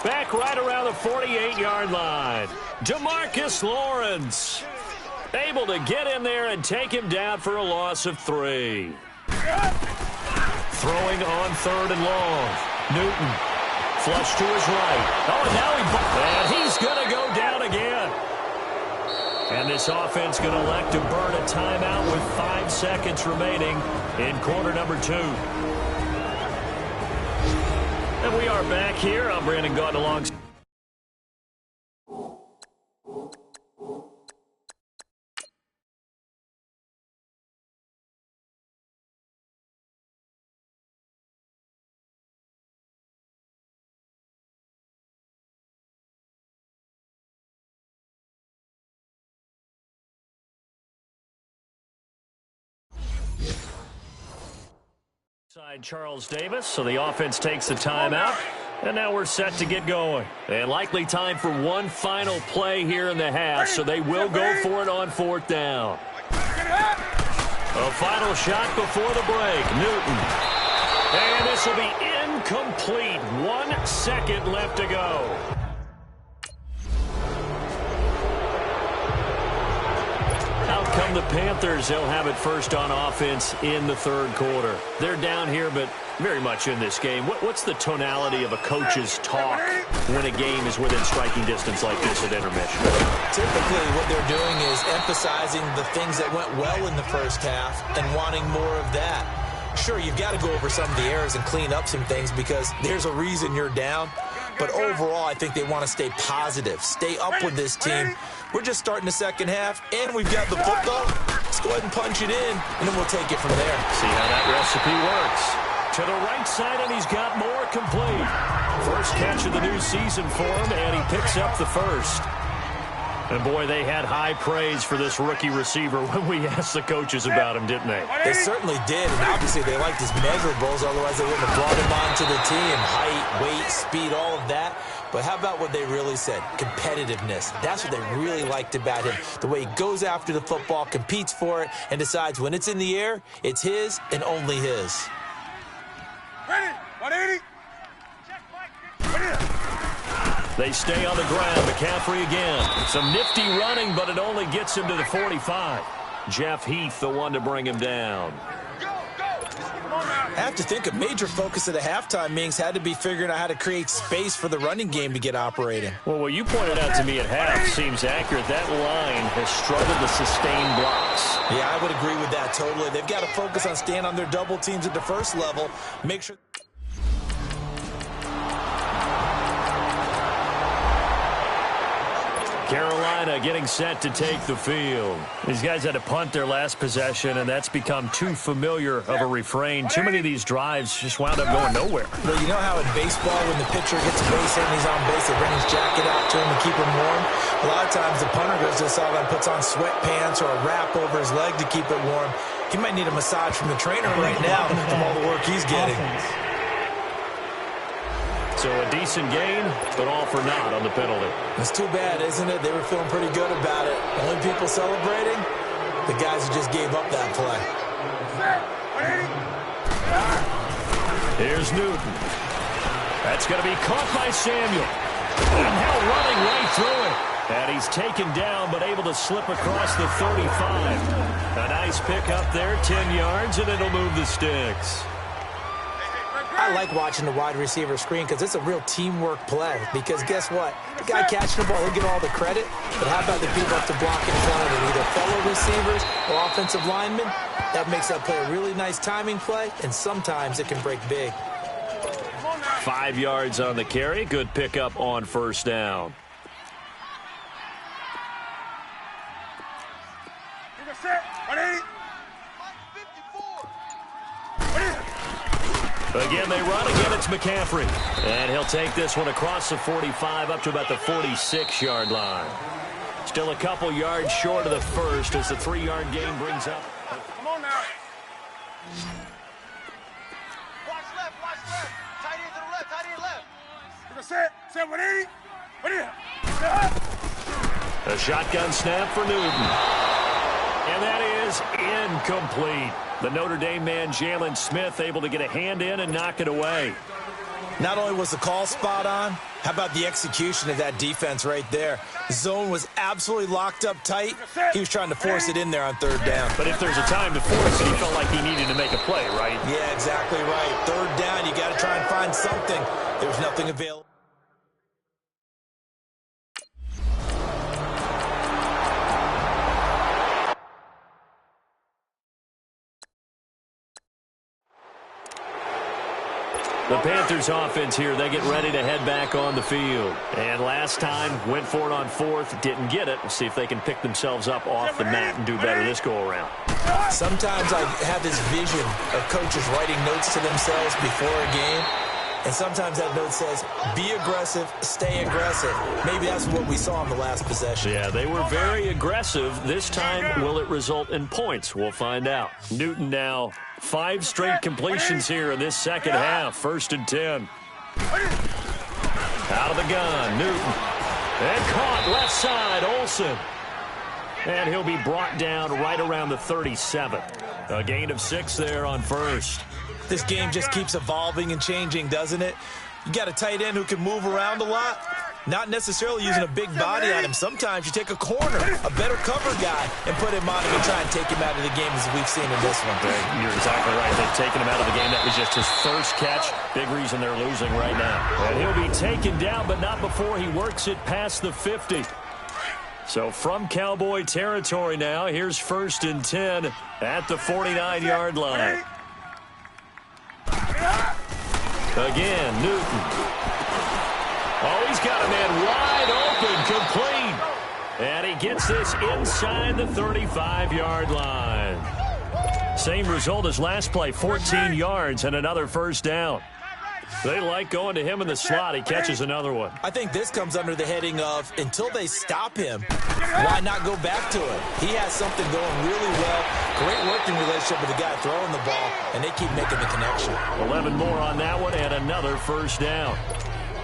Back right around the 48-yard line. DeMarcus Lawrence able to get in there and take him down for a loss of 3. Throwing on 3rd and long. Newton. Flush to his right. Oh, and now he's going to go down again. And this offense going to elect to burn a timeout with 5 seconds remaining in quarter number 2. And we are back here. I'm Brandon Gaunt alongside. Charles Davis, so the offense takes the timeout, and now we're set to get going. And likely time for one final play here in the half, so they will go for it on 4th down. A final shot before the break. Newton. And this will be incomplete. 1 second left to go. Out come the Panthers. They'll have it first on offense in the 3rd quarter. They're down here, but very much in this game. What's the tonality of a coach's talk when a game is within striking distance like this at intermission? Typically, what they're doing is emphasizing the things that went well in the first half and wanting more of that. Sure, you've got to go over some of the errors and clean up some things because there's a reason you're down. But overall, I think they want to stay positive, stay up with this team. We're just starting the second half, and we've got the football. Let's go ahead and punch it in, and then we'll take it from there. See how that recipe works. To the right side, and he's got more complete. First catch of the new season for him, and he picks up the first. And, boy, they had high praise for this rookie receiver when we asked the coaches about him, didn't they? They certainly did, and obviously they liked his measurables, otherwise they wouldn't have brought him onto the team. Height, weight, speed, all of that. But how about what they really said? Competitiveness. That's what they really liked about him. The way he goes after the football, competes for it, and decides when it's in the air, it's his and only his. Ready? 180. They stay on the ground. McCaffrey again. Some nifty running, but it only gets him to the 45. Jeff Heath, the one to bring him down. I have to think a major focus of the halftime meetings had to be figuring out how to create space for the running game to get operating. Well, what you pointed out to me at half seems accurate. That line has struggled to sustain blocks. Yeah, I would agree with that totally. They've got to focus on staying on their double teams at the first level. Make sure... Carolina getting set to take the field. These guys had to punt their last possession, and that's become too familiar of a refrain. Too many of these drives just wound up going nowhere. Well, you know how in baseball, when the pitcher gets a base hit and he's on base, they bring his jacket out to him to keep him warm? A lot of times the punter goes to the sideline, puts on sweatpants or a wrap over his leg to keep it warm. He might need a massage from the trainer right now from all the work he's getting. So a decent gain, but all for naught on the penalty. It's too bad, isn't it? They were feeling pretty good about it. The only people celebrating, the guys who just gave up that play. Here's Newton. That's going to be caught by Samuel. And now running right through it. And he's taken down, but able to slip across the 35. A nice pick up there, 10 yards, and it'll move the sticks. I like watching the wide receiver screen because it's a real teamwork play. Because guess what? The guy catching the ball, he'll get all the credit. But how about the people up to block in front of him? Either fellow receivers or offensive linemen. That makes that play a really nice timing play, and sometimes it can break big. 5 yards on the carry. Good pickup on first down. Again, they run. Again, it's McCaffrey. And he'll take this one across the 45 up to about the 46-yard line. Still a couple yards short of the first as the 3-yard gain brings up. Come on now. Watch left. Tight end to the left, tight end left. Set 180. A shotgun snap for Newton. And that is incomplete. The Notre Dame man, Jalen Smith, able to get a hand in and knock it away. Not only was the call spot on, How about the execution of that defense right there? The zone was absolutely locked up tight. He was trying to force it in there on third down. But if there's a time to force it, he felt like he needed to make a play, right? Yeah, exactly right. Third down, you got to try and find something. There was nothing available. The Panthers offense here, they get ready to head back on the field. And last time, went for it on fourth, didn't get it. We'll see if they can pick themselves up off the mat and do better this go-around. Sometimes I have this vision of coaches writing notes to themselves before a game. And sometimes that note says, be aggressive, stay aggressive. Maybe that's what we saw in the last possession. Yeah, they were very aggressive. This time, will it result in points? We'll find out. Newton now, 5 straight completions here in this second half. 1st and 10. Out of the gun, Newton. And caught left side, Olsen. And he'll be brought down right around the 37. A gain of 6 there on first. This game just keeps evolving and changing, doesn't it? You got a tight end who can move around a lot, not necessarily using a big body on him. Sometimes you take a corner, a better cover guy, and put him on him and try and take him out of the game as we've seen in this one. You're exactly right. They've taken him out of the game. That was just his first catch. Big reason they're losing right now. And he'll be taken down, but not before he works it past the 50. So from Cowboy territory now, here's 1st and 10 at the 49-yard line. Again, Newton. Oh, he's got a man wide open, complete. And he gets this inside the 35-yard line. Same result as last play, 14 yards and another first down. They like going to him in the slot. He catches another one. I think this comes under the heading of, until they stop him, why not go back to him? He has something going really well. Great working relationship with the guy throwing the ball, and they keep making the connection. 11 more on that one, and another first down.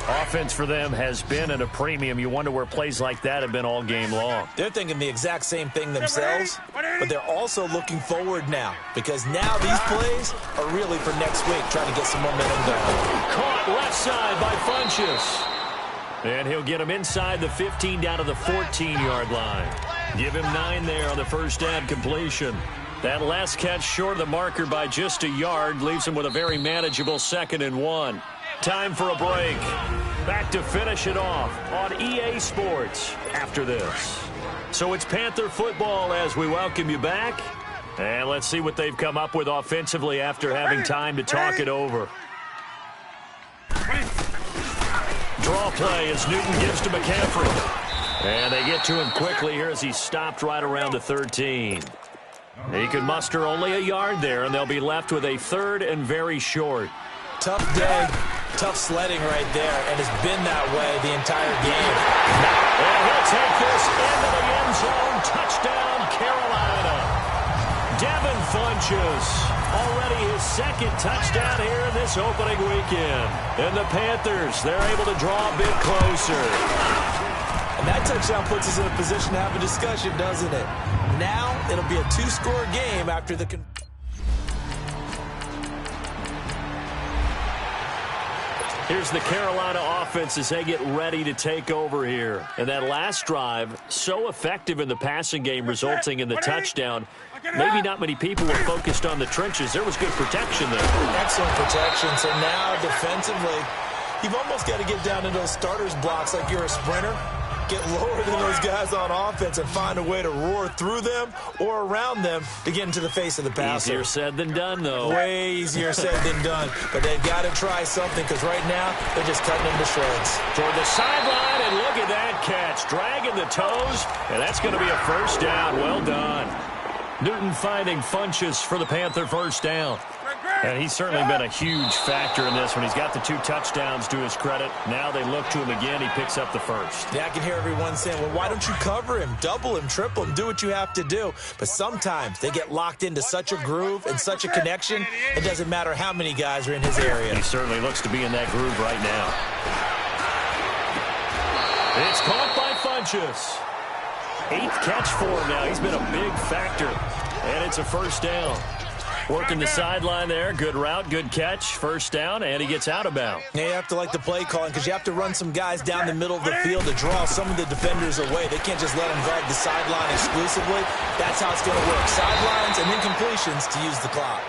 Offense for them has been at a premium. You wonder where plays like that have been all game long. They're thinking the exact same thing themselves, but they're also looking forward now, because now these plays are really for next week, trying to get some momentum going. Caught left side by Funchess. And he'll get him inside the 15 down to the 14-yard line. Give him 9 there on the first down completion. That last catch short of the marker by just a yard leaves him with a very manageable 2nd and 1. Time for a break. Back to finish it off on EA Sports after this. So it's Panther football as we welcome you back. And let's see what they've come up with offensively after having time to talk it over. Draw play as Newton gives to McCaffrey. And they get to him quickly here as he's stopped right around the 13. He can muster only a yard there, and they'll be left with a 3rd and very short. Tough day, tough sledding right there, and it's been that way the entire game. And he'll take this into the end zone. Touchdown, Carolina. Devin Funchess, already his 2nd touchdown here in this opening weekend. And the Panthers, they're able to draw a bit closer. And that touchdown puts us in a position to have a discussion, doesn't it? Now it'll be a 2-score game after the... Here's the Carolina offense as they get ready to take over here. And that last drive, so effective in the passing game, resulting in the touchdown. Maybe not many people were focused on the trenches. There was good protection there. Excellent protection. So now, defensively, you've almost got to get down to those starters blocks like you're a sprinter. Get lower than those guys on offense and find a way to roar through them or around them to get into the face of the passer. Easier said than done, though. Way easier said than done. But they've got to try something because right now they're just cutting them to shreds. Toward the sideline, and look at that catch. Dragging the toes, and that's going to be a first down. Well done. Newton finding Funchess for the Panther first down. And he's certainly been a huge factor in this one. He's got the 2 touchdowns to his credit. Now they look to him again. He picks up the first. Yeah, I can hear everyone saying, well, why don't you cover him, double him, triple him, do what you have to do. But sometimes they get locked into such a groove and such a connection, it doesn't matter how many guys are in his area. He certainly looks to be in that groove right now. It's caught by Funchess. 8th catch for him now. He's been a big factor. And it's a first down. Working the sideline there. Good route, good catch. First down, and he gets out of bounds. Yeah, you have to like the play calling because you have to run some guys down the middle of the field to draw some of the defenders away. They can't just let them guard the sideline exclusively. That's how it's going to work. Sidelines and then completions to use the clock.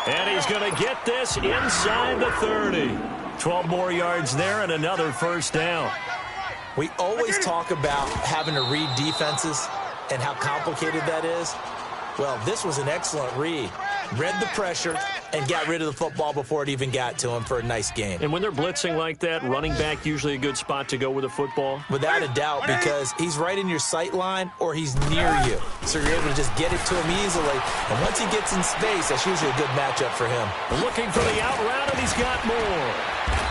And he's going to get this inside the 30. 12 more yards there and another first down. We always talk about having to read defenses and how complicated that is. Well, this was an excellent read. Read the pressure and got rid of the football before it even got to him for a nice gain. And when they're blitzing like that, running back usually a good spot to go with the football? Without a doubt, because he's right in your sight line or he's near you. So you're able to just get it to him easily. And once he gets in space, that's usually a good matchup for him. Looking for the out route, and he's got more.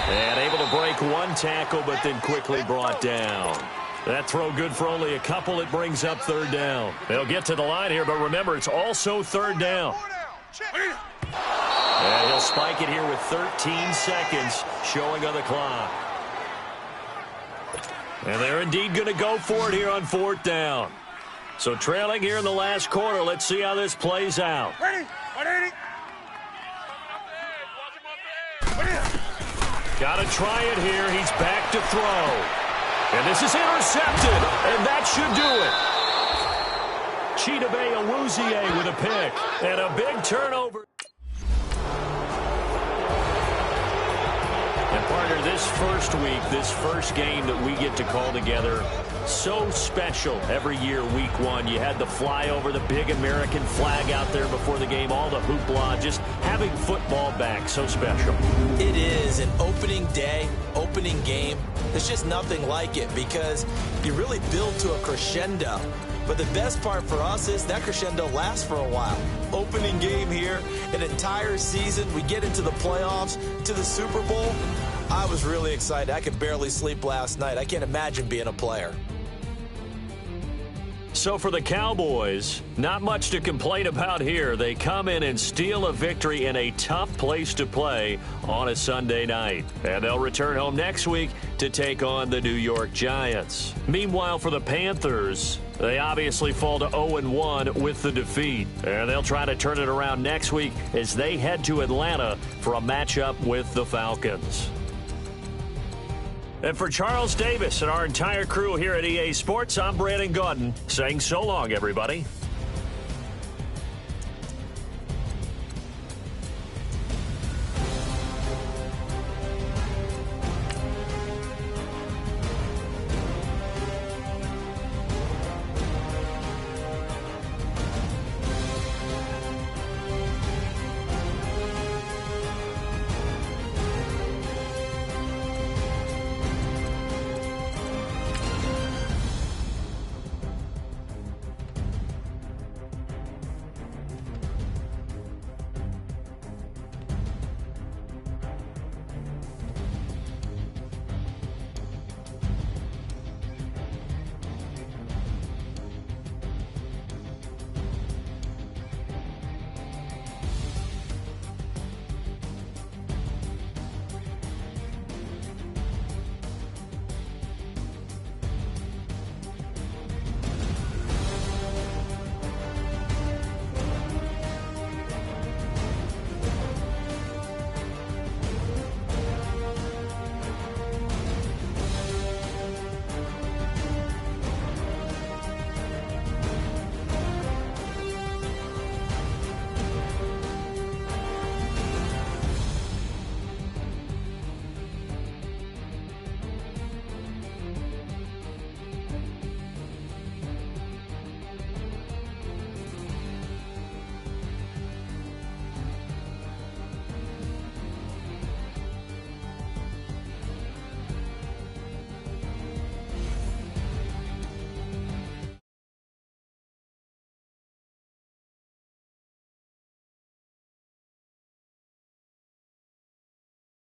And able to break one tackle, but then quickly brought down. That throw good for only a couple. It brings up third down. They'll get to the line here, but remember, it's also third down. And he'll spike it here with 13 seconds showing on the clock. And they're indeed going to go for it here on fourth down. So trailing here in the last quarter. Let's see how this plays out. Got to try it here. He's back to throw. And this is intercepted, and that should do it. Chidobe Awuzie with a pick, and a big turnover. And partner, this first week, this first game that we get to call together, so special every year, week one. You had the flyover, the big American flag out there before the game, all the hoopla, just having football back, so special. It is an opening day, opening game. There's just nothing like it because you really build to a crescendo. But the best part for us is that crescendo lasts for a while. Opening game here, an entire season. We get into the playoffs, to the Super Bowl. I was really excited. I could barely sleep last night. I can't imagine being a player. So for the Cowboys, not much to complain about here. They come in and steal a victory in a tough place to play on a Sunday night. And they'll return home next week to take on the New York Giants. Meanwhile, for the Panthers, they obviously fall to 0-1 with the defeat. And they'll try to turn it around next week as they head to Atlanta for a matchup with the Falcons. And for Charles Davis and our entire crew here at EA Sports, I'm Brandon Gaudin saying so long, everybody.